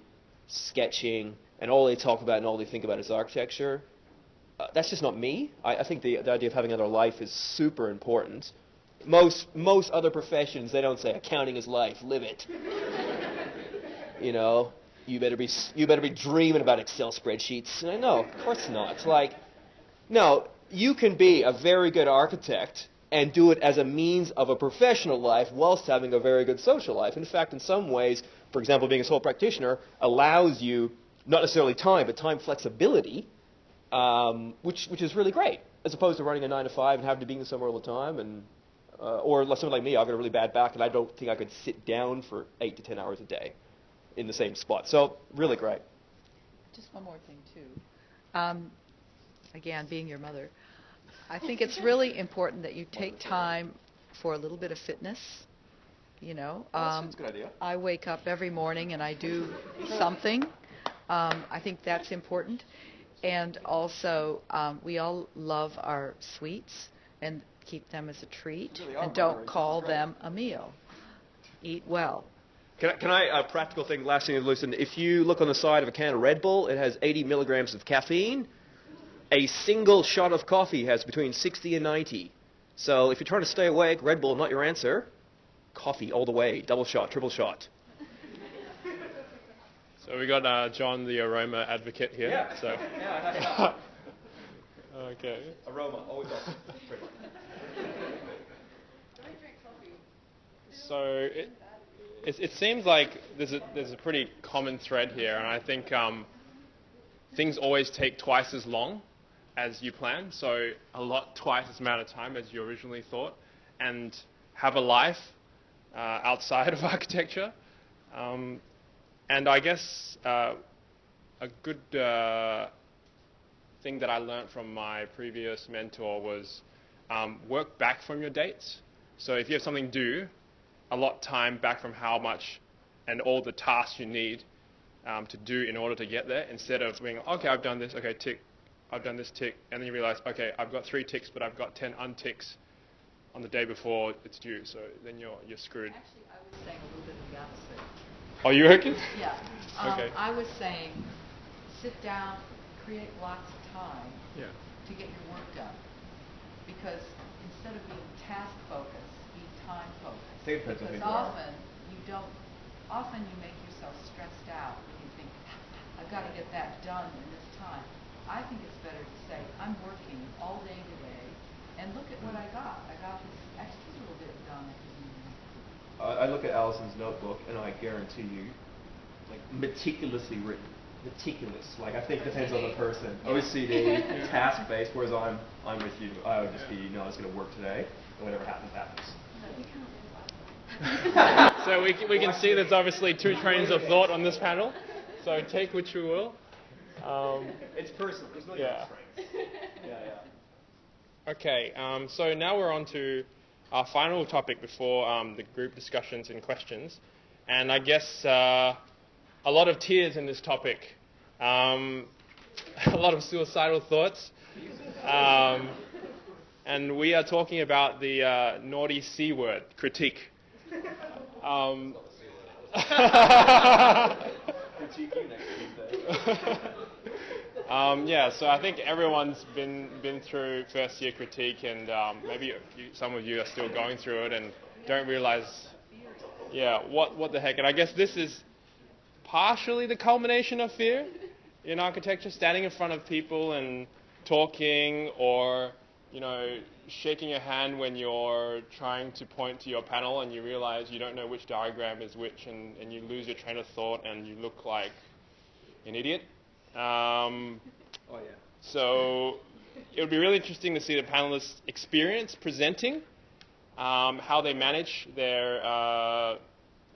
sketching, and all they talk about and all they think about is architecture. That's just not me. I think the idea of having another life is super important. Most other professions, they don't say accounting is life, live it. You better be dreaming about Excel spreadsheets. And I know, of course not. It's no, you can be a very good architect and do it as a means of a professional life whilst having a very good social life. In fact, in some ways, for example, being a sole practitioner allows you not necessarily time, but time flexibility, which is really great, as opposed to running a 9 to 5 and having to be somewhere all the time. And or someone like me, I've got a really bad back, and I don't think I could sit down for 8 to 10 hours a day in the same spot. So really great. Just one more thing, too. Again, being your mother, I think it's really important that you take time for a little bit of fitness. That's a good idea. I wake up every morning and I do something. I think that's important. And also, we all love our sweets and keep them as a treat, and don't call them a meal. Eat well. Can I practical thing, last thing to listen, if you look on the side of a can of Red Bull, it has 80 milligrams of caffeine. A single shot of coffee has between 60 and 90. So if you're trying to stay awake, Red Bull, not your answer. Coffee all the way, double shot, triple shot. So we got John, the aroma advocate here. Yeah. So. Yeah. Okay. Aroma, always awesome. So it seems like there's a pretty common thread here, and I think things always take twice as long as you plan, so twice as amount of time as you originally thought, and have a life outside of architecture. And I guess a good thing that I learned from my previous mentor was work back from your dates. So if you have something due, allot time back from how much and all the tasks you need to do in order to get there, instead of being, okay, I've done this, okay, tick, I've done this tick, and then you realize, okay, I've got 3 ticks, but I've got 10 unticks on the day before it's due, so then you're screwed. Actually, I was saying a little bit of the opposite. Oh, you reckon? Yeah. Okay. I was saying, sit down, create blocks of time to get your work done. Because instead of being task focused, be time focused. Because often you make yourself stressed out when you think, I've got to get that done in this time. I think it's better to say, I'm working all day today, and look at what I got. I got this extra little bit done. I look at Alison's notebook, and I guarantee you, like, meticulously written. Meticulous. Like, I think depends on the person. OCD, task-based, whereas I'm with you. I would just be, it's going to work today, and whatever happens, happens. So we can see there's obviously 2 trains of thought on this panel, so take which you will. It's personal. There's no trains. Okay, so now we're on to our final topic before the group discussions and questions. And I guess a lot of tears in this topic, a lot of suicidal thoughts. And we are talking about the naughty C word, critique. So I think everyone's been through first year critique, and maybe some of you are still going through it and don't realize, what the heck. And I guess this is partially the culmination of fear in architecture, standing in front of people and talking, or shaking your hand when you're trying to point to your panel and you realize you don't know which diagram is which, and you lose your train of thought and you look like an idiot. So it would be really interesting to see the panelists' experience presenting, how they manage their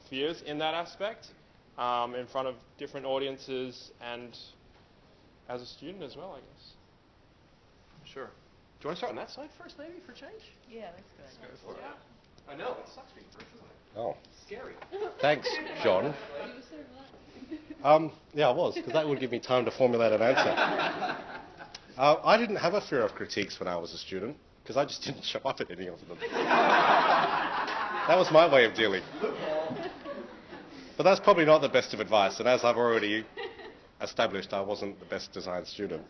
fears in that aspect, in front of different audiences and as a student as well, I guess. Sure. Do you want to start on that side first, maybe, for change? Yeah, that's good. Let's go for it. I know, it sucks being first, isn't it? Oh. Scary. Thanks, John. I was, because that would give me time to formulate an answer. I didn't have a fear of critiques when I was a student, because I just didn't show up at any of them. That was my way of dealing. But that's probably not the best of advice, and as I've already established, I wasn't the best design student.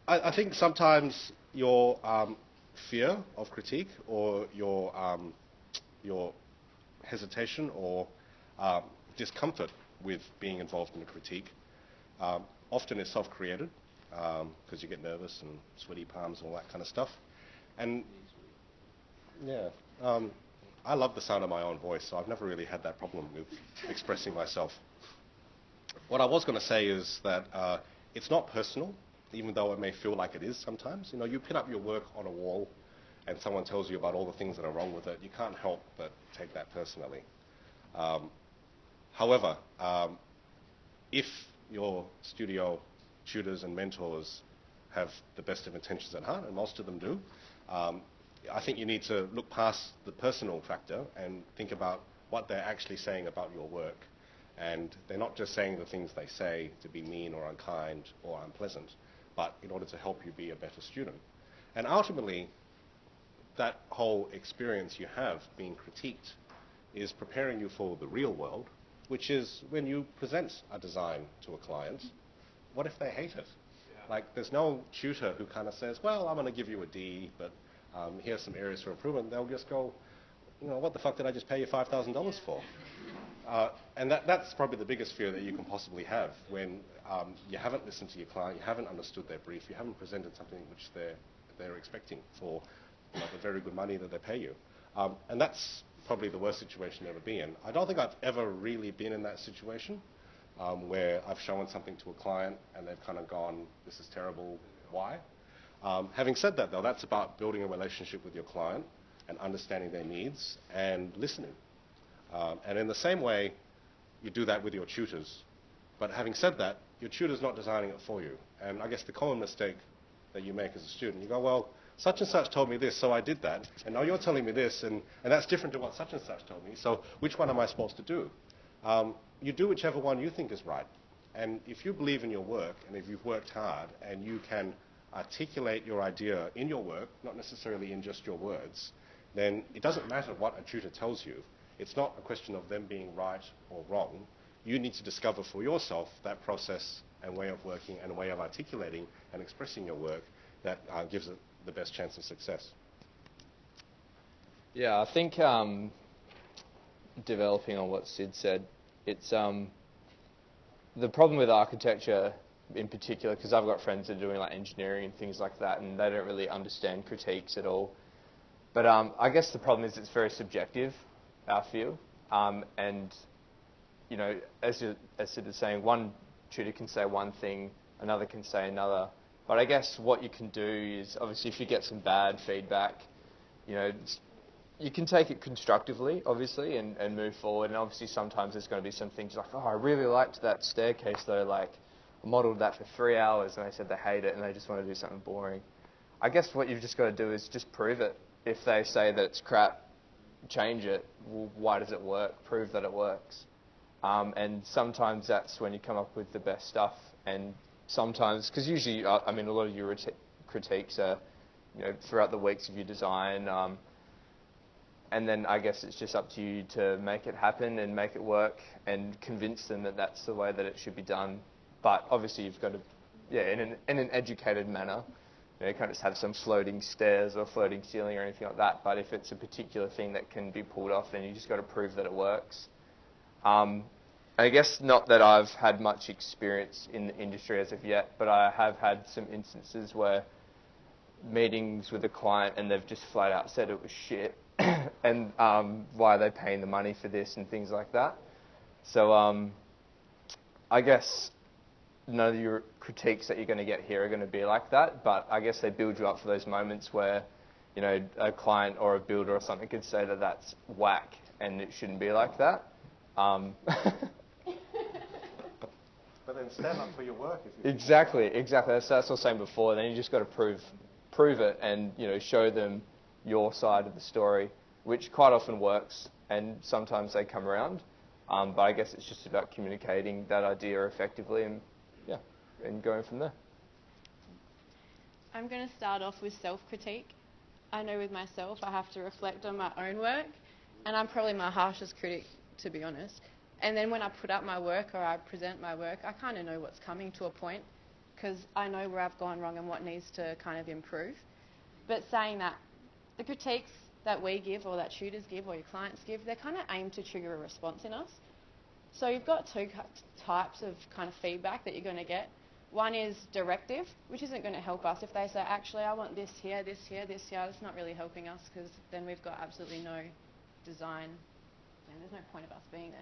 I think sometimes your fear of critique, or your hesitation or discomfort with being involved in a critique often is self-created, because you get nervous and sweaty palms and all that kind of stuff. And I love the sound of my own voice, so I've never really had that problem with expressing myself. What I was going to say is that it's not personal, even though it may feel like it is sometimes. You pin up your work on a wall and someone tells you about all the things that are wrong with it. You can't help but take that personally. However, if your studio tutors and mentors have the best of intentions at heart, and most of them do, I think you need to look past the personal factor and think about what they're actually saying about your work. And they're not just saying the things they say to be mean or unkind or unpleasant, but in order to help you be a better student. And ultimately, that whole experience you have being critiqued is preparing you for the real world, which is when you present a design to a client, what if they hate it? Like, there's no tutor who kind of says, well, I'm going to give you a D, but here's some areas for improvement. They'll just go, what the fuck did I just pay you $5,000 for? And that's probably the biggest fear that you can possibly have when you haven't listened to your client, you haven't understood their brief, you haven't presented something which they're expecting for the very good money that they pay you. And that's probably the worst situation to ever be in. I don't think I've ever really been in that situation where I've shown something to a client and they've kind of gone, this is terrible, why? Having said that, though, that's about building a relationship with your client and understanding their needs and listening. And in the same way, you do that with your tutors. But having said that, your tutor's not designing it for you. And I guess the common mistake that you make as a student, you go, well, such and such told me this, so I did that. And now you're telling me this, and that's different to what such and such told me. So which one am I supposed to do? You do whichever one you think is right. And if you believe in your work, and if you've worked hard, and you can articulate your idea in your work, not necessarily in just your words, then it doesn't matter what a tutor tells you. It's not a question of them being right or wrong. You need to discover for yourself that process and way of working and way of articulating and expressing your work that gives it the best chance of success. Yeah, I think developing on what Sid said, it's the problem with architecture in particular, because I've got friends that are doing like engineering and things like that, and they don't really understand critiques at all. But I guess the problem is it's very subjective, our field, and you know, as Sid was saying, one tutor can say one thing, another can say another. But I guess what you can do is, obviously, if you get some bad feedback, you know, you can take it constructively, obviously, and move forward. And obviously, sometimes there's going to be some things like, oh, I really liked that staircase, though. Like, I modelled that for 3 hours, and they said they hate it, and they just want to do something boring. I guess what you've just got to do is just prove it. If they say that it's crap, change it. Well, why does it work? Prove that it works. And sometimes that's when you come up with the best stuff. And sometimes, because usually, I mean, a lot of your critiques are, you know, throughout the weeks of your design. And then I guess it's just up to you to make it happen and make it work and convince them that that's the way that it should be done. But obviously, you've got to, yeah, in an educated manner. You know, you can't just have some floating stairs or floating ceiling or anything like that. But if it's a particular thing that can be pulled off, then you just got to prove that it works. I guess not that I've had much experience in the industry as of yet, but I have had some instances where meetings with a client and they've just flat out said it was shit and why are they paying the money for this and things like that. So I guess none of your critiques that you're going to get here are going to be like that, but I guess they build you up for those moments where, you know, a client or a builder or something could say that that's whack and it shouldn't be like that. But then stand up for your work. If you Exactly. That's what I was saying before. Then you just got to prove it, and you know, show them your side of the story, which quite often works, and sometimes they come around. But I guess it's just about communicating that idea effectively, and yeah, and going from there. I'm going to start off with self-critique. I know with myself I have to reflect on my own work, and I'm probably my harshest critic, to be honest. And then when I put up my work or I present my work, I kind of know what's coming to a point because I know where I've gone wrong and what needs to kind of improve. But saying that, the critiques that we give or that tutors give or your clients give, they're kind of aimed to trigger a response in us. So you've got two types of kind of feedback that you're going to get. One is directive, which isn't going to help us. If they say, actually, I want this here, this here, this here, it's not really helping us because then we've got absolutely no design and there's no point of us being there.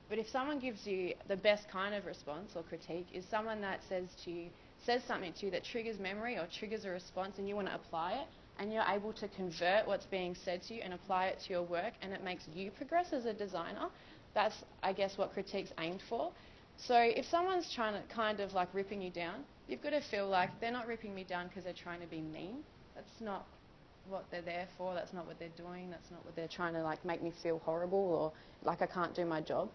But if someone gives you the best kind of response or critique is someone that says something to you that triggers memory or triggers a response and you want to apply it and you're able to convert what's being said to you and apply it to your work and it makes you progress as a designer, that's, I guess, what critique's aimed for. So if someone's trying to kind of like ripping you down, you've got to feel like they're not ripping me down because they're trying to be mean. That's not what they're there for. That's not what they're doing. That's not what they're trying to like make me feel horrible or like I can't do my job.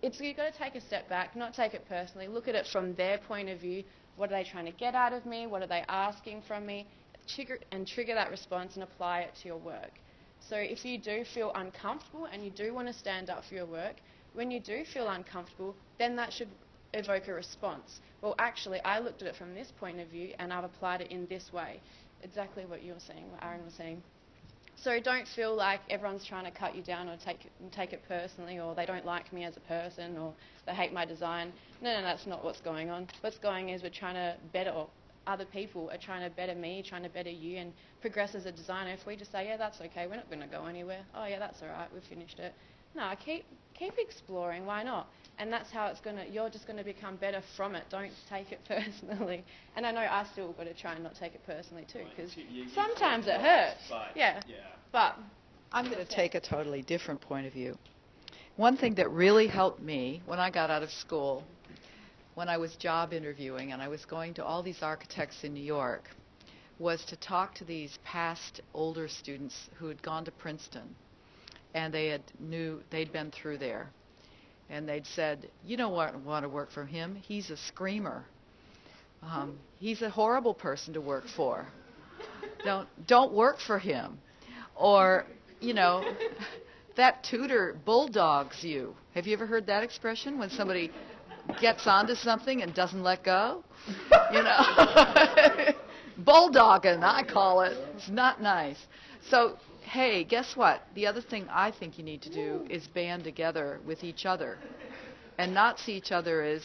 You've got to take a step back, not take it personally. Look at it from their point of view. What are they trying to get out of me? What are they asking from me? Trigger that response and apply it to your work. So if you do feel uncomfortable and you do want to stand up for your work, when you do feel uncomfortable, then that should evoke a response. Well, actually, I looked at it from this point of view and I've applied it in this way. Exactly what you were saying, what Aaron was saying. So don't feel like everyone's trying to cut you down or take it personally or they don't like me as a person or they hate my design. No, that's not what's going on. What's going on is we're trying to better or other people are trying to better me, trying to better you, and progress as a designer. If we just say, yeah, that's okay, we're not going to go anywhere. Oh, yeah, that's all right, we've finished it. No, keep exploring. Why not? And that's how it's going to. You're just going to become better from it. Don't take it personally. And I know I still got to try and not take it personally too, because sometimes it hurts. Yeah. But I'm going to take a totally different point of view. One thing that really helped me when I got out of school, when I was job interviewing and I was going to all these architects in New York, was to talk to these past older students who had gone to Princeton, and they'd been through there. And they'd said, you don't want to work for him. He's a screamer. He's a horrible person to work for. Don't work for him. Or, you know, that tutor bulldogs you. Have you ever heard that expression when somebody gets onto something and doesn't let go? You know, bulldogging, I call it. It's not nice. So, hey, guess what? The other thing I think you need to do is band together with each other and not see each other as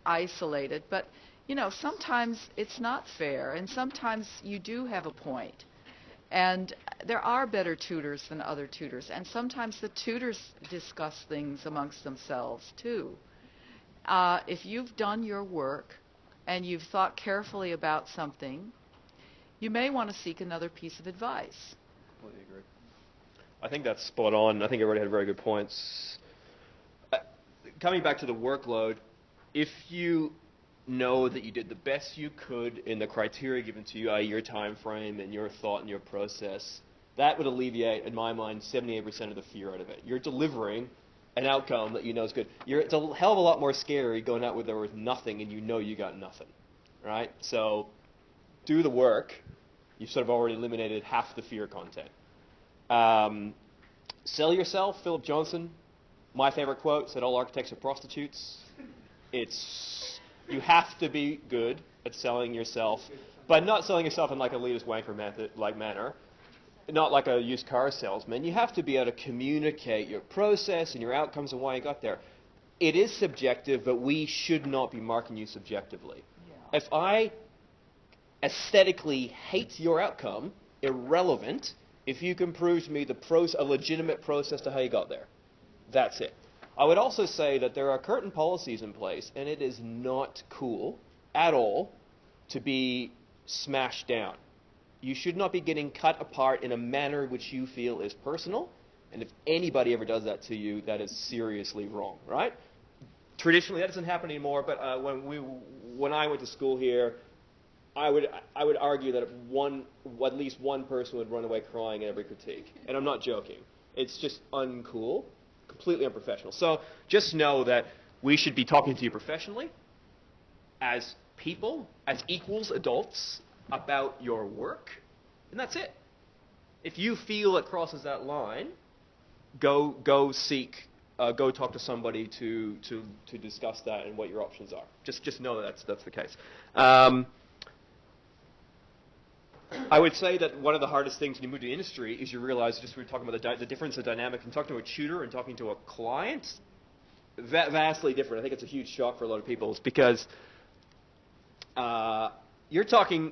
isolated. But, you know, sometimes it's not fair, and sometimes you do have a point. And there are better tutors than other tutors, and sometimes the tutors discuss things amongst themselves, too. If you've done your work and you've thought carefully about something, you may want to seek another piece of advice. Completely agree. I think that's spot on. I think everybody had very good points. Coming back to the workload, if you know that you did the best you could in the criteria given to you, i.e. your time frame and your thought and your process, that would alleviate, in my mind, 78% of the fear out of it. You're delivering an outcome that you know is good. It's a hell of a lot more scary going out there with nothing and you know you got nothing, right? So do the work. You've sort of already eliminated half the fear content. Sell yourself, Philip Johnson. My favorite quote said, all architects are prostitutes. You have to be good at selling yourself, but not selling yourself in like a elitist wanker manner, not like a used car salesman. You have to be able to communicate your process and your outcomes and why you got there. It is subjective, but we should not be marking you subjectively. Yeah. If I aesthetically hate your outcome, irrelevant, if you can prove to me a legitimate process to how you got there. That's it. I would also say that there are Curtin policies in place, and it is not cool at all to be smashed down. You should not be getting cut apart in a manner which you feel is personal, and if anybody ever does that to you, that is seriously wrong, right? Traditionally, that doesn't happen anymore, but when I went to school here, I would argue that at least one person would run away crying at every critique, and I'm not joking. It's just uncool. Completely unprofessional. So just know that we should be talking to you professionally, as people, as equals, adults, about your work, and that's it. If you feel it crosses that line, go talk to somebody to discuss that and what your options are. Just know that that's the case. I would say that one of the hardest things when you move to industry is you realize, just we were talking about the difference of dynamic and talking to a tutor and talking to a client, vastly different. I think it's a huge shock for a lot of people. It's because you're talking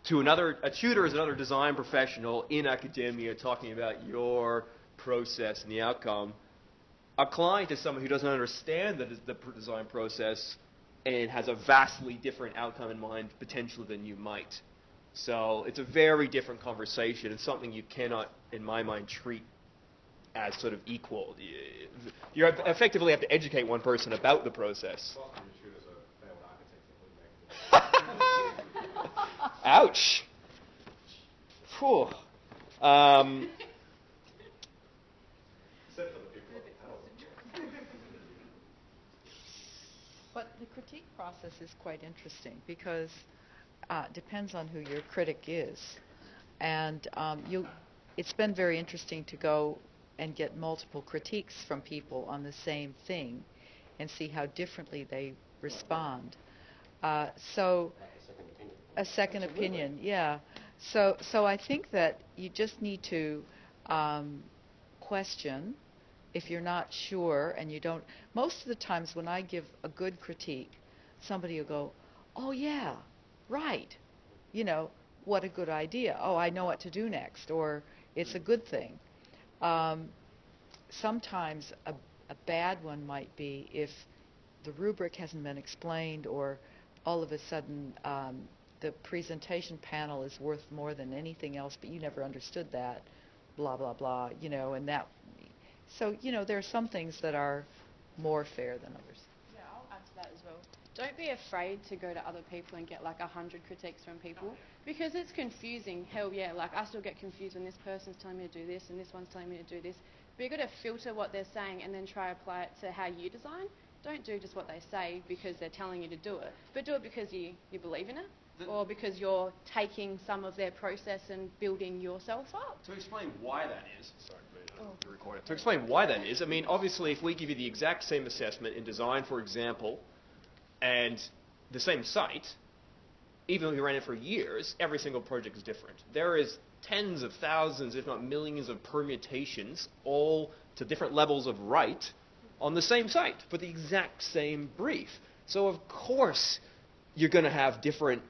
to a tutor is another design professional in academia talking about your process and the outcome. A client is someone who doesn't understand the design process and has a vastly different outcome in mind potentially than you might. So it's a very different conversation. It's something you cannot, in my mind, treat as sort of equal. You effectively have to educate one person about the process. Ouch. Phew. But the critique process is quite interesting because depends on who your critic is. And it's been very interesting to go and get multiple critiques from people on the same thing and see how differently they respond. So a second opinion, yeah. So I think that you just need to question if you're not sure and you don't. Most of the times when I give a good critique, somebody will go, oh yeah, right, what a good idea. Oh, I know what to do next, or it's a good thing. Sometimes a bad one might be if the rubric hasn't been explained, or all of a sudden the presentation panel is worth more than anything else, but you never understood that, blah, blah, blah, and that. So, there are some things that are more fair than others. Yeah, I'll add to that as well. Don't be afraid to go to other people and get like 100 critiques from people, because it's confusing. Hell yeah, like I still get confused when this person's telling me to do this and this one's telling me to do this. But you've got to filter what they're saying and then try to apply it to how you design. Don't do just what they say because they're telling you to do it, but do it because you believe in it, or because you're taking some of their process and building yourself up. To explain why that is, to record it. To explain why that is, I mean, obviously, if we give you the exact same assessment in design, for example, and the same site, even if you ran it for years, every single project is different. There is tens of thousands, if not millions, of permutations, all to different levels of right, on the same site for the exact same brief. So of course you're going to have different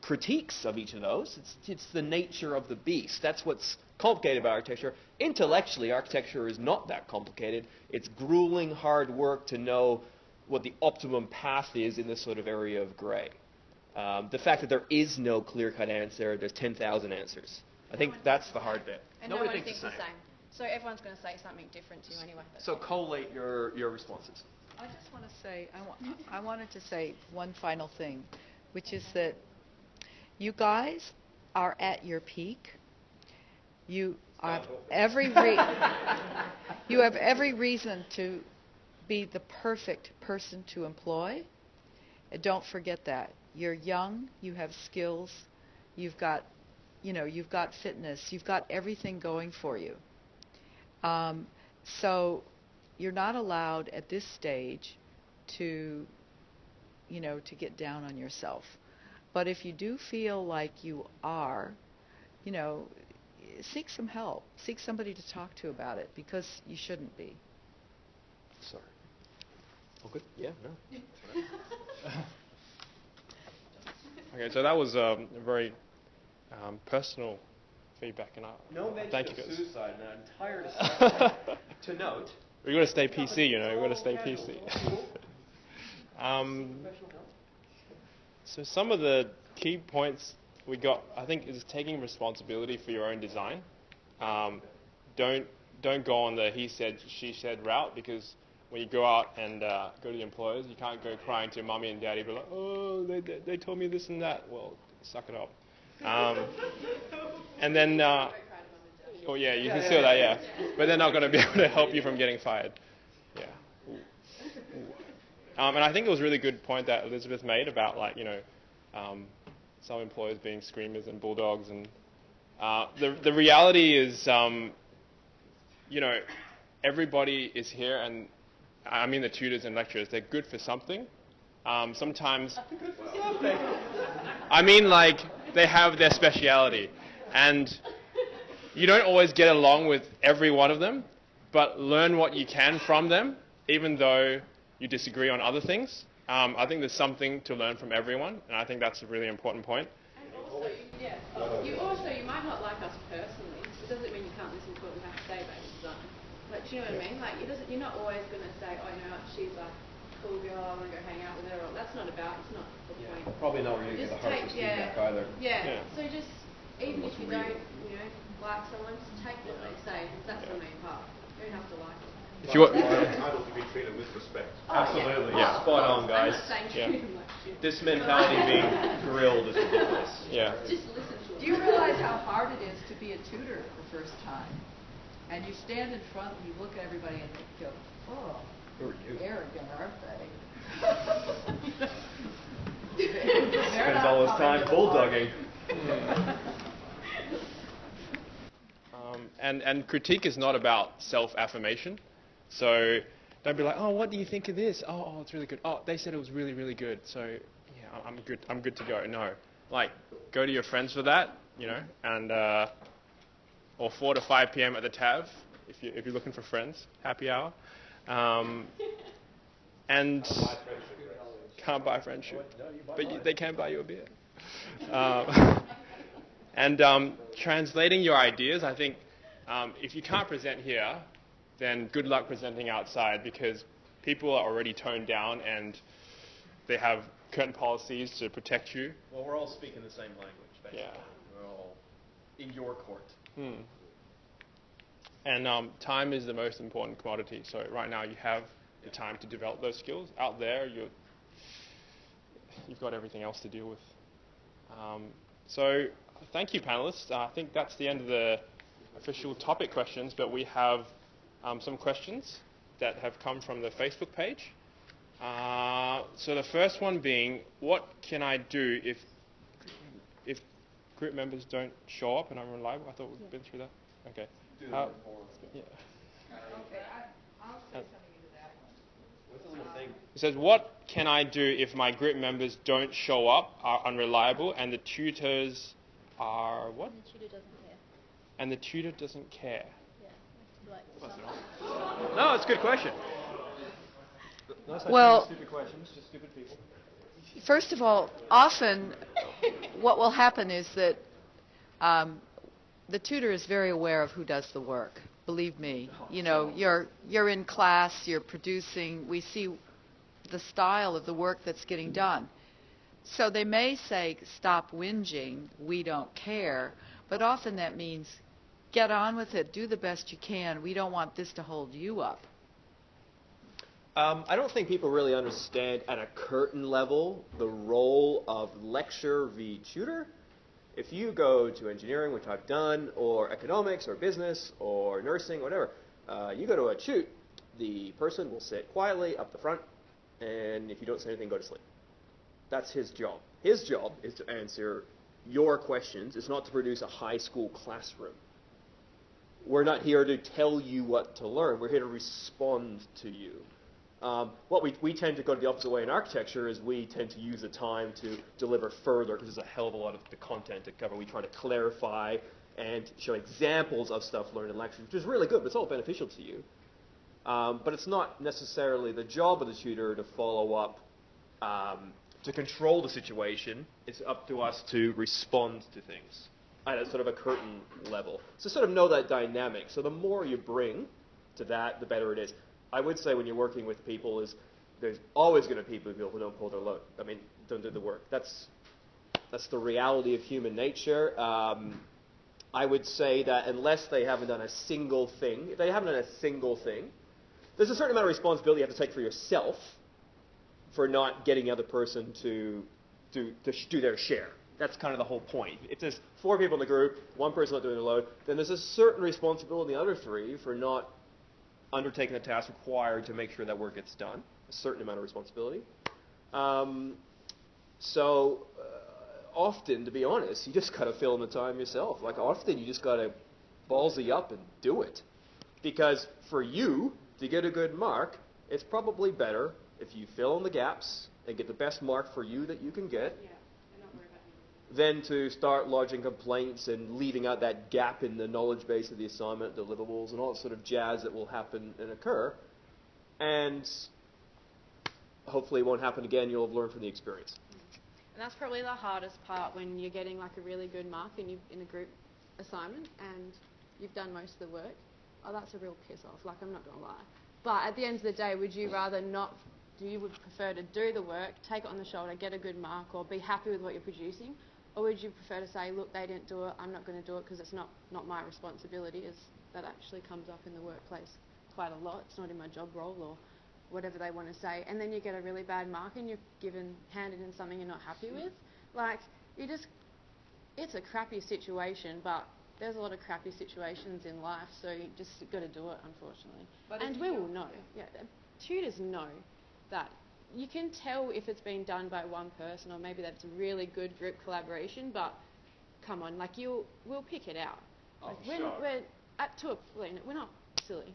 critiques of each of those. It's the nature of the beast. That's what's complicated about architecture. Intellectually, architecture is not that complicated. It's grueling hard work to know what the optimum path is in this sort of area of gray. The fact that there is no clear-cut answer, there's 10,000 answers. I think that's the hard bit. And no one thinks the same. So everyone's going to say something different to you anyway. So collate your responses. I just want to say, I wanted to say one final thing, which is that you guys are at your peak. You have every reason to be the perfect person to employ. And don't forget that. You're young, you have skills, you've got fitness, you've got everything going for you. So you're not allowed at this stage to get down on yourself. But if you do feel like you are, seek some help. Seek somebody to talk to about it, because you shouldn't be. Sorry. All good? Yeah, no. Okay, so that was a very personal feedback, and thank you guys. Suicide, and I'm tired of to note. We've got to stay PC, we've got to stay PC. So some of the key points we got, I think, is taking responsibility for your own design. Don't go on the he said, she said route, because when you go out and go to the employers, you can't go crying to mommy and daddy, be like, oh, they told me this and that. Well, suck it up. And then, oh yeah, you can still that, yeah. But they're not going to be able to help you from getting fired. Yeah. And I think it was a really good point that Elizabeth made about, like, some employers being screamers and bulldogs. And the reality is, everybody is here, and I mean the tutors and lecturers, they're good for something. Sometimes, I mean, like, they have their speciality. And you don't always get along with every one of them, but learn what you can from them, even though you disagree on other things. I think there's something to learn from everyone, and I think that's a really important point. And also, you might not like us personally. It doesn't mean you can't listen to what we have to say about design. Like, do you know what I mean? Like, you're not always going to say, oh, she's like a cool girl, I want to go hang out with her. Or, that's not it's not the point. Probably not really get the harshest feedback either. Yeah. So just, even if you don't, like someone, just take what they say. That's the main part. You don't have to like them. If you want, entitled to be treated with respect. Absolutely, yeah. Spot on, guys. This mentality being grilled is ridiculous. Yeah. Just listen to it. Do you realize how hard it is to be a tutor the first time? And you stand in front and you look at everybody and they go, oh, Who are you? arrogant, aren't they? Spends all his time bulldogging. And critique is not about self-affirmation. So don't be like, oh, what do you think of this? Oh, it's really good. Oh, they said it was really, really good. So yeah, I'm good to go. No, like, go to your friends for that, and or 4 to 5 p.m. at the TAV if you're looking for friends, happy hour. And can't buy friendship, but they can buy you a beer. Um, and translating your ideas, I think if you can't present here, then good luck presenting outside, because people are already toned down and they have curtain policies to protect you. Well, we're all speaking the same language, basically. Yeah. We're all in your court. And time is the most important commodity. So right now you have the time to develop those skills. Out there, you've got everything else to deal with. So thank you, panelists. I think that's the end of the official topic questions, but we have some questions that have come from the Facebook page. So the first one being, what can I do if group members don't show up and I'm unreliable? I thought we'd been through that. Okay. Okay, I'll say something to that one. What's the little thing? It says, what can I do if my group members don't show up, are unreliable, and the tutors are what? And the tutor doesn't care. And the tutor doesn't care. Yeah. No, it's a good question. No such Well- thing as stupid questions, just stupid people. First of all, often what will happen is that the tutor is very aware of who does the work. Believe me, you know, you're in class, you're producing. We see the style of the work that's getting done. So they may say, "Stop whinging. We don't care," but often that means, "Get on with it. Do the best you can. We don't want this to hold you up." I don't think people really understand at a curtain level the role of lecturer v. tutor. If you go to engineering, which I've done, or economics, or business, or nursing, whatever, you go to a tute, the person will sit quietly up the front, and if you don't say anything, go to sleep. That's his job. His job is to answer your questions. It's not to produce a high school classroom. We're not here to tell you what to learn. We're here to respond to you. What we tend to go the opposite way in architecture is we tend to use the time to deliver further, because there's a hell of a lot of the content to cover. We try to clarify and show examples of stuff learned in lectures, which is really good, but it's all beneficial to you. But it's not necessarily the job of the tutor to follow up, to control the situation. It's up to us to respond to things at a sort of a curtain level. So sort of know that dynamic. So the more you bring to that, the better it is. I would say when you're working with people is there's always going to be people who don't pull their load. I mean, don't do the work. That's the reality of human nature. I would say that unless they haven't done a single thing, if they haven't done a single thing, there's a certain amount of responsibility you have to take for yourself for not getting the other person to do their share. That's kind of the whole point. If there's 4 people in the group, one person not doing the load, then there's a certain responsibility in the other 3 for not undertaking the task required to make sure that work gets done. A certain amount of responsibility. Often, to be honest, you just got to fill in the time yourself. Like often, you just got to ballsy up and do it. Because for you to get a good mark, it's probably better if you fill in the gaps and get the best mark for you that you can get, than to start lodging complaints and leaving out that gap in the knowledge base of the assignment, deliverables, and all that sort of jazz that will happen and occur. And hopefully it won't happen again. You'll have learned from the experience. And that's probably the hardest part when you're getting like a really good mark in a group assignment and you've done most of the work. Oh, that's a real piss off, like I'm not going to lie. But at the end of the day, would you rather not, you would prefer to do the work, take it on the shoulder, get a good mark, or be happy with what you're producing? Or would you prefer to say, look, they didn't do it, I'm not going to do it because it's not my responsibility? That actually comes up in the workplace quite a lot. It's not in my job role or whatever they want to say. And then you get a really bad mark and you're handed in something you're not happy with. Like, it's a crappy situation, but there's a lot of crappy situations in life, so you just got to do it, unfortunately. And we will know. Yeah, tutors know that. You can tell if it's been done by one person, or maybe that's a really good group collaboration, but come on, like we'll pick it out. Like we're not silly.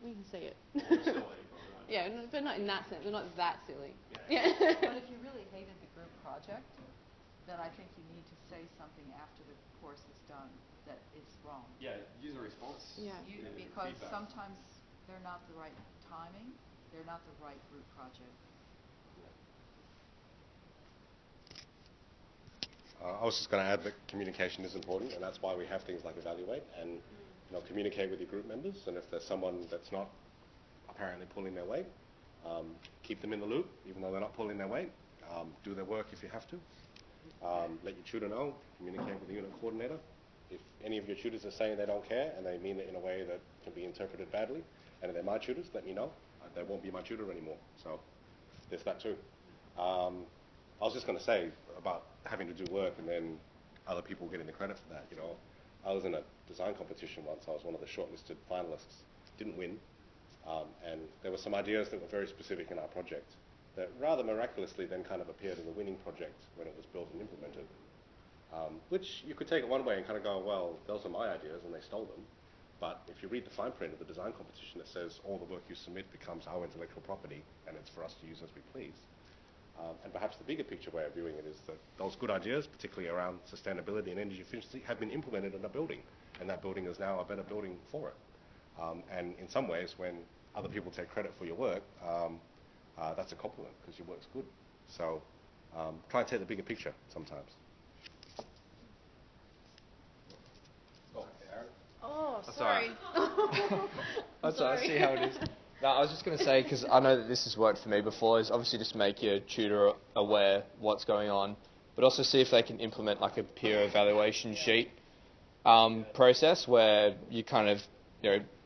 We can see it. Yeah, but not in that sense. We're not that silly. Yeah. But if you really hated the group project, then I think you need to say something after the course is done that it's wrong. Yeah, user response. Yeah. Because sometimes they're not the right timing, they're not the right group project. I was just going to add that communication is important, and that's why we have things like Evaluate and communicate with your group members. And if there's someone that's not apparently pulling their weight, keep them in the loop, even though they're not pulling their weight. Do their work if you have to. Let your tutor know. Communicate with the unit coordinator. If any of your tutors are saying they don't care and they mean it in a way that can be interpreted badly, and if they're my tutors, let me know. They won't be my tutor anymore. So there's that too. I was just going to say about having to do work and then other people getting the credit for that. I was in a design competition once. I was one of the shortlisted finalists. Didn't win. And there were some ideas that were very specific in our project that rather miraculously then kind of appeared in the winning project when it was built and implemented. Which you could take it one way and kind of go, well, those are my ideas and they stole them. But if you read the fine print of the design competition, it says all the work you submit becomes our intellectual property and it's for us to use as we please. And perhaps the bigger picture way of viewing it is that those good ideas, particularly around sustainability and energy efficiency, have been implemented in a building, and that building is now a better building for it. And in some ways, when other people take credit for your work, that's a compliment because your work's good. So try and take the bigger picture sometimes. Oh, sorry. That's all right, I see how it is. No, I was just going to say, because I know that this has worked for me before, is obviously just make your tutor aware what's going on, but also see if they can implement like a peer evaluation sheet process where you kind of,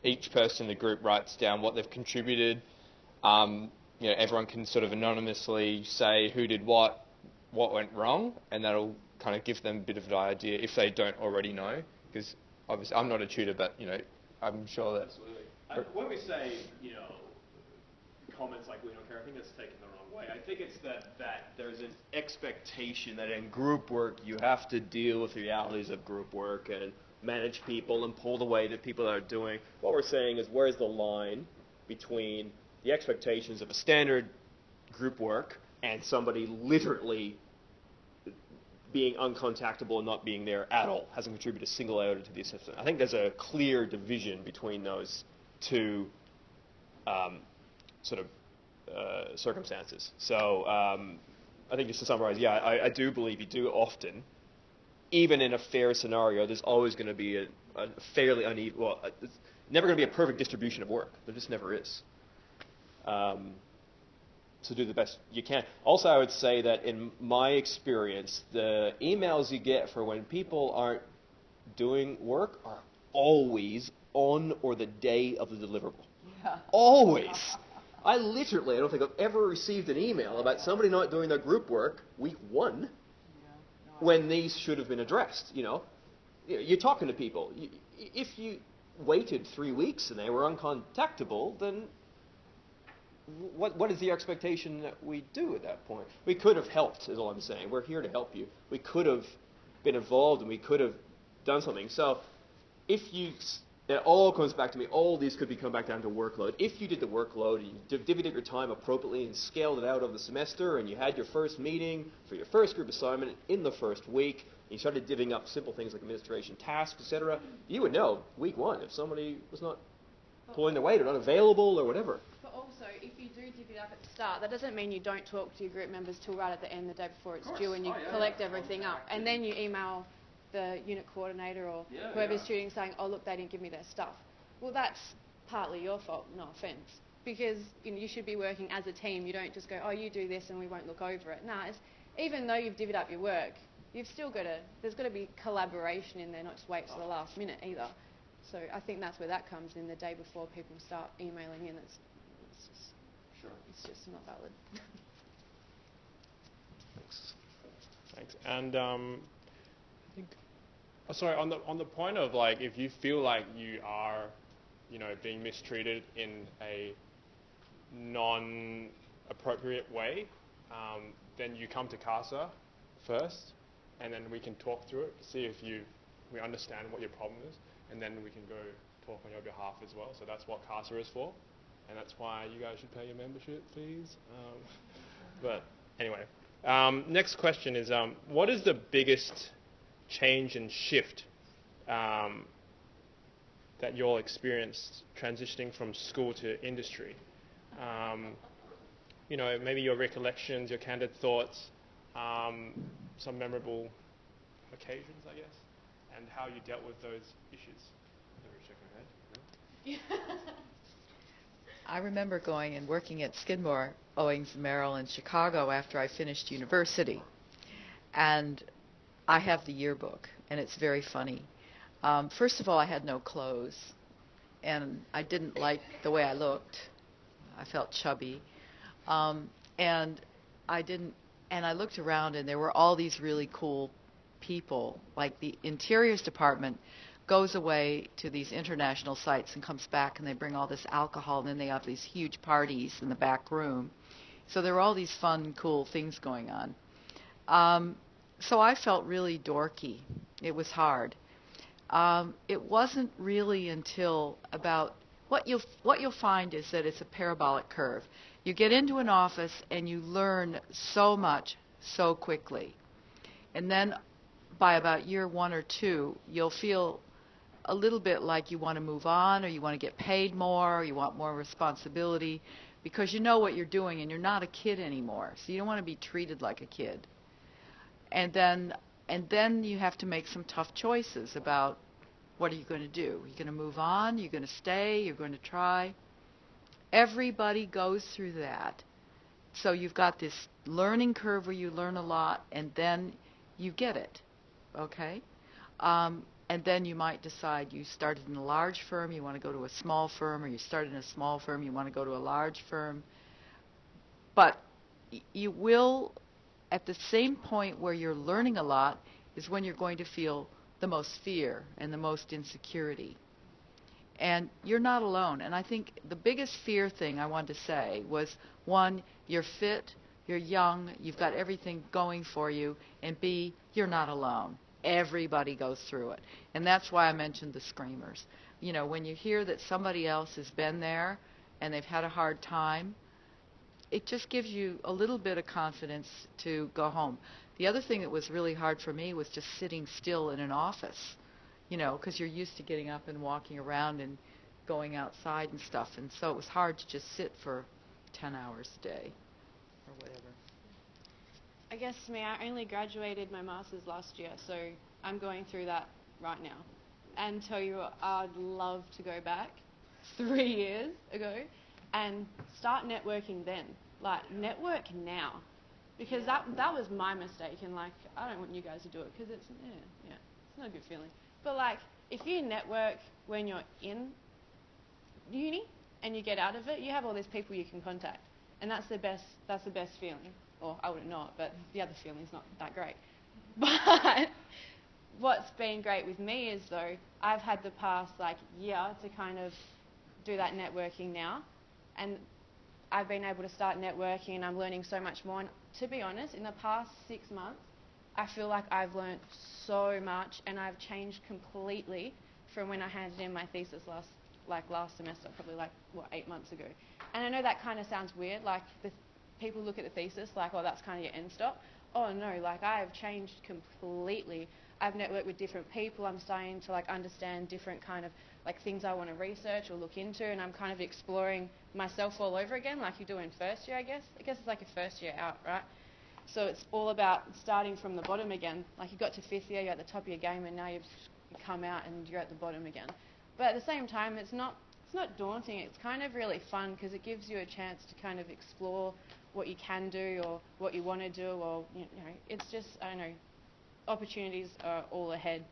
each person in the group writes down what they've contributed. Everyone can sort of anonymously say who did what went wrong, and that'll kind of give them a bit of an idea if they don't already know. Because obviously, I'm not a tutor, but I'm sure that. Absolutely. When we say, comments like we don't care, I think that's taken the wrong way. I think it's that there's an expectation that in group work you have to deal with the realities of group work and manage people and pull the weight that people are doing. What we're saying is, where's the line between the expectations of a standard group work and somebody literally being uncontactable and not being there at all, hasn't contributed a single iota to the assessment. I think there's a clear division between those two circumstances. So I think just to summarize, I do believe you do often, even in a fair scenario, there's always going to be a fairly uneven, it's never going to be a perfect distribution of work. There just never is. So do the best you can. Also, I would say that in my experience, the emails you get for when people aren't doing work are always on or the day of the deliverable. Yeah. Always. I don't think I've ever received an email about somebody not doing their group work week 1 when these should have been addressed. You're talking to people. If you waited 3 weeks and they were uncontactable, then what is the expectation that we do at that point? We could have helped, is all I'm saying. We're here to help you. We could have been involved and we could have done something. So it all comes back to me, all these could come back down to workload. If you did the workload and you divvied up your time appropriately and scaled it out over the semester and you had your first meeting for your first group assignment in the first week, and you started divvying up simple things like administration tasks, etc., you would know week 1 if somebody was not pulling their weight or not available or whatever. But also, if you do divvy it up at the start, that doesn't mean you don't talk to your group members till right at the end, the day before it's due, and you collect everything up. And then you email the unit coordinator or whoever's tutoring saying, oh, look, they didn't give me their stuff. Well, that's partly your fault, no offence, because you should be working as a team. You don't just go, oh, you do this and we won't look over it. No, even though you've divvied up your work, you've still got to, there's got to be collaboration in there, not just wait till the last minute either. So I think that's where that comes in, the day before people start emailing in. It's just not valid. Thanks. And I think, on the point of if you feel like you are, being mistreated in a non-appropriate way, then you come to CASA first, and then we can talk through it, see if we understand what your problem is, and then we can go talk on your behalf as well. So that's what CASA is for, and that's why you guys should pay your membership fees. But anyway, next question is, what is the biggest change and shift that you all experienced transitioning from school to industry? Maybe your recollections, your candid thoughts, some memorable occasions, I guess, and how you dealt with those issues. I remember going and working at Skidmore, Owings and Merrill in Chicago after I finished university. And I have the yearbook, and it's very funny. First of all, I had no clothes, and I didn't like the way I looked. I felt chubby. And I looked around, and there were all these really cool people. Like the interiors department goes away to these international sites and comes back, and they bring all this alcohol, and then they have these huge parties in the back room. So there were all these fun, cool things going on. So I felt really dorky. It was hard. It wasn't really until about what you'll find is that it's a parabolic curve. You get into an office and you learn so much so quickly. And then by about year 1 or 2, you'll feel a little bit like you want to move on, or you want to get paid more, or you want more responsibility, because you know what you're doing and you're not a kid anymore. So you don't want to be treated like a kid. And then you have to make some tough choices about what are you going to do. Are you going to move on? Are you going to stay? You're going to try? Everybody goes through that. So you've got this learning curve where you learn a lot, and then you get it, okay? And then you might decide you started in a large firm, you want to go to a small firm, or you started in a small firm, you want to go to a large firm. But you will, at the same point where you're learning a lot, is when you're going to feel the most fear and the most insecurity. And you're not alone. And I think the biggest fear thing I wanted to say was, 1, you're fit, you're young, you've got everything going for you, and B, you're not alone. Everybody goes through it. And that's why I mentioned the screamers. You know, when you hear that somebody else has been there and they've had a hard time, it just gives you a little bit of confidence to go home. The other thing that was really hard for me was just sitting still in an office, you know, because you're used to getting up and walking around and going outside and stuff. And so it was hard to just sit for 10 hours a day or whatever. I guess for me, I only graduated my master's last year, so I'm going through that right now. And tell you what, I'd love to go back 3 years ago and start networking then. Like, network now. Because that was my mistake, and like, I don't want you guys to do it because it's not a good feeling. But like, if you network when you're in uni and you get out of it, you have all these people you can contact, and that's the best feeling. Or I wouldn't know it, but the other feeling's not that great. But what's been great with me is, though, I've had the past like year to kind of do that networking now, and I've been able to start networking, and I'm learning so much more. And to be honest, in the past 6 months, I feel like I've learned so much, and I've changed completely from when I handed in my thesis last semester, probably 8 months ago. And I know that kind of sounds weird, like people look at the thesis like, oh, that's kind of your end stop. Oh no, like I have changed completely. I've networked with different people. I'm starting to like understand different kind of like things I want to research or look into, and I'm kind of exploring myself all over again, like you do in first year, I guess. I guess it's like your first year out, right? So it's all about starting from the bottom again. Like you got to 5th year, you're at the top of your game, and now you've come out and you're at the bottom again. But at the same time, it's not daunting. It's kind of really fun because it gives you a chance to kind of explore what you can do or what you want to do, or you know, it's just, I don't know, opportunities are all ahead,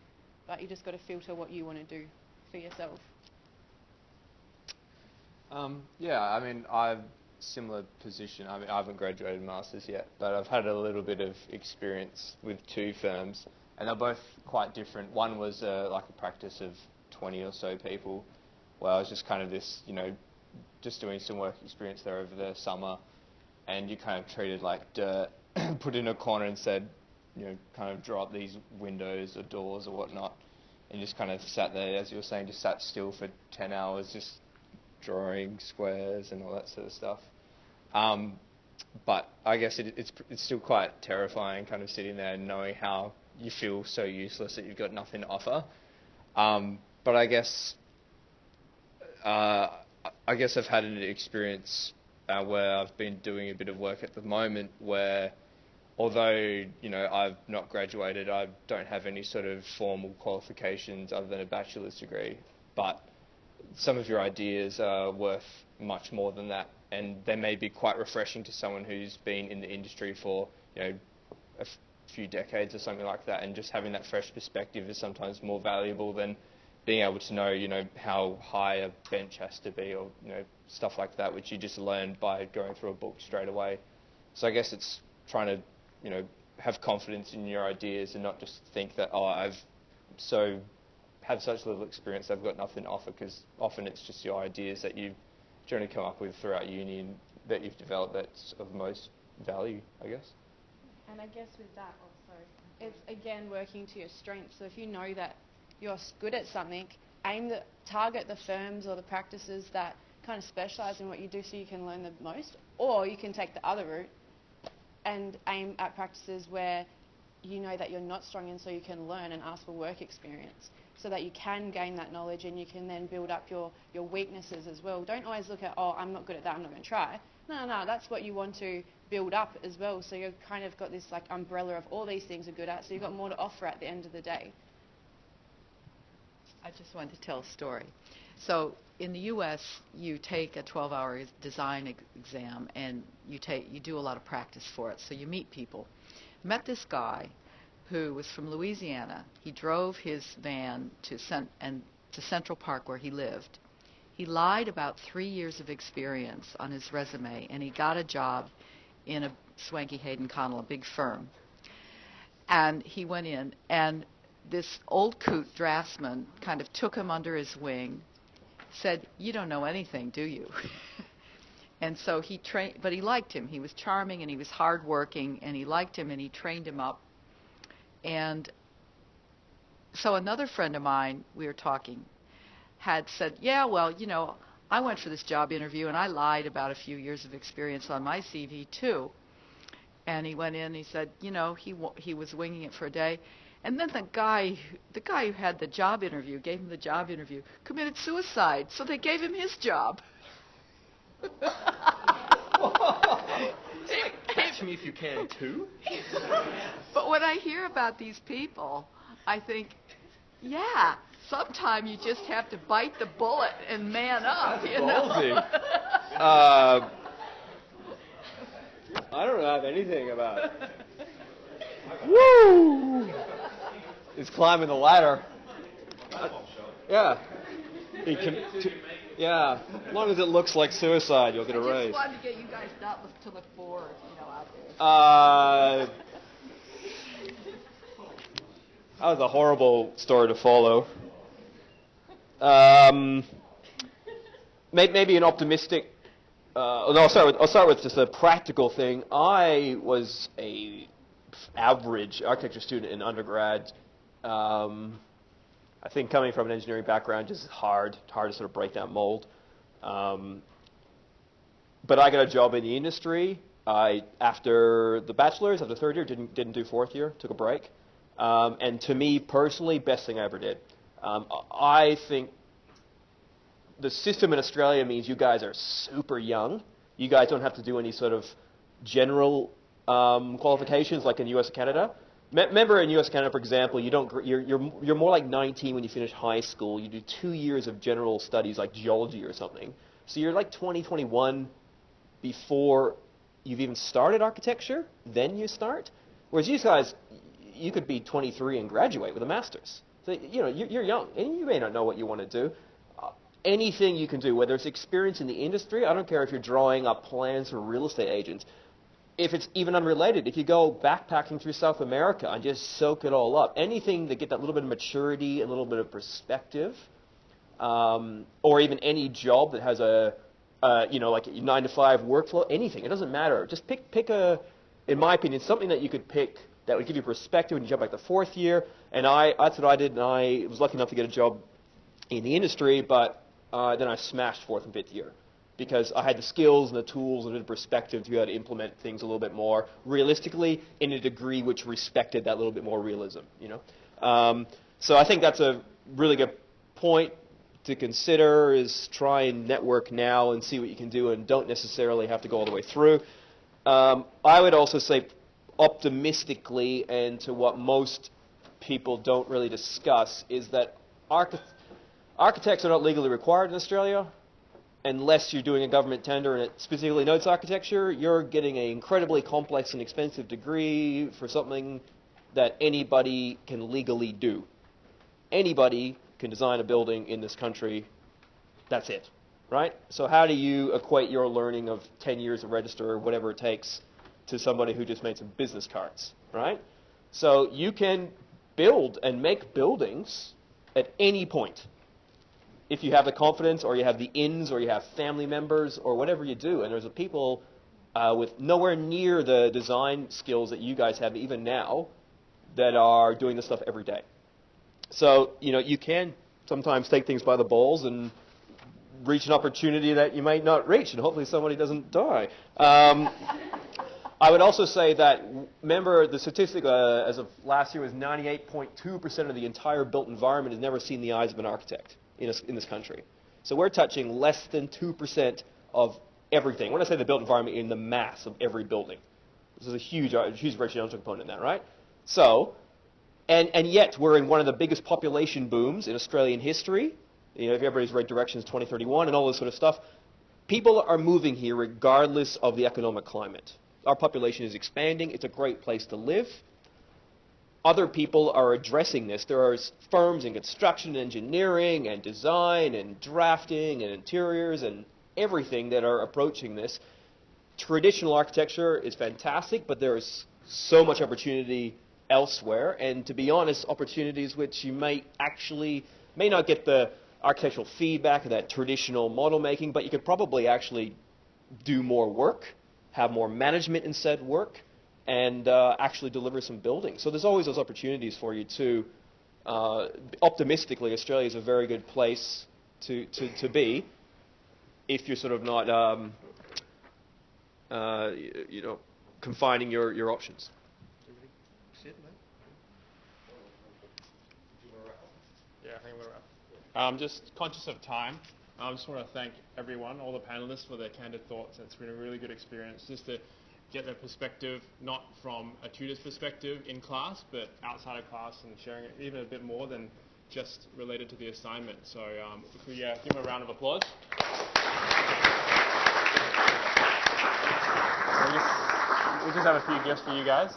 but you just got to filter what you want to do for yourself. Yeah, I mean, I've similar position. I mean, I haven't graduated masters yet, but I've had a little bit of experience with 2 firms, and they're both quite different. One was like a practice of 20 or so people, where I was just kind of this, you know, just doing some work experience there over the summer, and you kind of treated like dirt, put in a corner and said, you know, kind of draw up these windows or doors or whatnot, and just kind of sat there, as you were saying, just sat still for 10 hours, just drawing squares and all that sort of stuff. But I guess it's still quite terrifying, kind of sitting there and knowing how you feel so useless that you've got nothing to offer. But I guess I've had an experience where I've been doing a bit of work at the moment where although, you know, I've not graduated, I don't have any sort of formal qualifications other than a bachelor's degree, but some of your ideas are worth much more than that, and they may be quite refreshing to someone who's been in the industry for, you know, a few decades or something like that, and just having that fresh perspective is sometimes more valuable than being able to know, you know, how high a bench has to be, or, you know, stuff like that, which you just learn by going through a book straight away. So I guess it's trying to, you know, have confidence in your ideas and not just think that, oh, have such little experience, I've got nothing to offer, because often it's just your ideas that you generally come up with throughout uni and that you've developed that's of most value, I guess. And I guess with that also, it's again working to your strengths. So if you know that you're good at something, target the firms or the practices that kind of specialise in what you do so you can learn the most, or you can take the other route and aim at practices where you know that you're not strong in, so you can learn and ask for work experience so that you can gain that knowledge and you can then build up your weaknesses as well. Don't always look at, oh, I'm not good at that, I'm not going to try. No, that's what you want to build up as well. So you've kind of got this like umbrella of all these things you're good at, so you've got more to offer at the end of the day. I just wanted to tell a story. So in the U.S., you take a 12-hour design exam, and you do a lot of practice for it. So you meet people. I met this guy who was from Louisiana. He drove his van to Central Park where he lived. He lied about 3 years of experience on his resume, and he got a job in a swanky Hayden Connell, a big firm. And he went in, and this old coot draftsman kind of took him under his wing, said, "You don't know anything, do you?" And so he trained, but he liked him. He was charming and he was hardworking, and he liked him and he trained him up. And so another friend of mine, we were talking, had said, "Yeah, well, you know, I went for this job interview and I lied about a few years of experience on my CV too." And he went in and he said, you know, he was winging it for a day. And then the guy who had the job interview, gave him the job interview, committed suicide. So they gave him his job. Catch me if you can, too. But when I hear about these people, I think, yeah, sometime you just have to bite the bullet and man up. That's you know? ballsy. I don't have anything about it. Woo! It's climbing the ladder. Yeah. Yeah. As long as it looks like suicide, you'll get a raise. I just wanted to get you guys not to look forward, you know, out there. That was a horrible story to follow. Maybe an optimistic. I'll start with just a practical thing. I was a average architecture student in undergrad. I think coming from an engineering background is hard to sort of break that mold. But I got a job in the industry. After the bachelor's, after third year, didn't do fourth year, took a break. And to me personally, best thing I ever did. I think the system in Australia means you guys are super young. You guys don't have to do any sort of general qualifications like in the US and Canada. Remember in US and Canada, for example, you're more like 19 when you finish high school. You do 2 years of general studies like geology or something. So you're like 20, 21 before you've even started architecture, then you start. Whereas you guys, you could be 23 and graduate with a master's. So, you know, you're young, and you may not know what you want to do. Anything you can do, whether it's experience in the industry, I don't care if you're drawing up plans for real estate agents. If it's even unrelated, if you go backpacking through South America and just soak it all up, anything to get that little bit of maturity, a little bit of perspective, or even any job that has like a 9-to-5 workflow, anything, it doesn't matter. Just pick a, in my opinion, something that you could pick that would give you perspective when you jump back the fourth year. And that's what I did, and I was lucky enough to get a job in the industry, but then I smashed fourth and fifth year because I had the skills and the tools and the perspective to be able to implement things a little bit more realistically in a degree which respected that little bit more realism, you know. So I think that's a really good point to consider, is try and network now and see what you can do and don't necessarily have to go all the way through. I would also say optimistically, and to what most people don't really discuss, is that architects are not legally required in Australia. Unless you're doing a government tender and it specifically notes architecture, you're getting an incredibly complex and expensive degree for something that anybody can legally do. Anybody can design a building in this country. That's it, right? So how do you equate your learning of 10 years of register or whatever it takes to somebody who just made some business cards, right? So you can build and make buildings at any point, if you have the confidence, or you have the ins, or you have family members, or whatever you do. And there's people with nowhere near the design skills that you guys have even now that are doing this stuff every day. So, you can sometimes take things by the balls and reach an opportunity that you might not reach, and hopefully somebody doesn't die. I would also say that, remember, the statistic as of last year was 98.2% of the entire built environment has never seen the eyes of an architect in this country. So we're touching less than 2% of everything. When I say the built environment, in the mass of every building. This is a huge residential component in that, right? So, and yet we're in one of the biggest population booms in Australian history. If everybody's read Directions 2031 and all this sort of stuff, people are moving here regardless of the economic climate. Our population is expanding. It's a great place to live. Other people are addressing this. There are firms in construction, engineering, and design, and drafting, and interiors, and everything that are approaching this. Traditional architecture is fantastic, but there is so much opportunity elsewhere. And to be honest, opportunities which you may not get the architectural feedback of that traditional model making, but you could probably actually do more work, have more management in said work, and actually deliver some buildings. So there's always those opportunities for you too. Optimistically, Australia is a very good place to be if you're sort of not confining your options. Yeah, I think we're wrap. Just conscious of time, I just want to thank everyone, all the panelists, for their candid thoughts. It's been a really good experience just to get their perspective, not from a tutor's perspective in class, but outside of class, and sharing it even a bit more than just related to the assignment. So if we give them a round of applause. We just have a few gifts for you guys.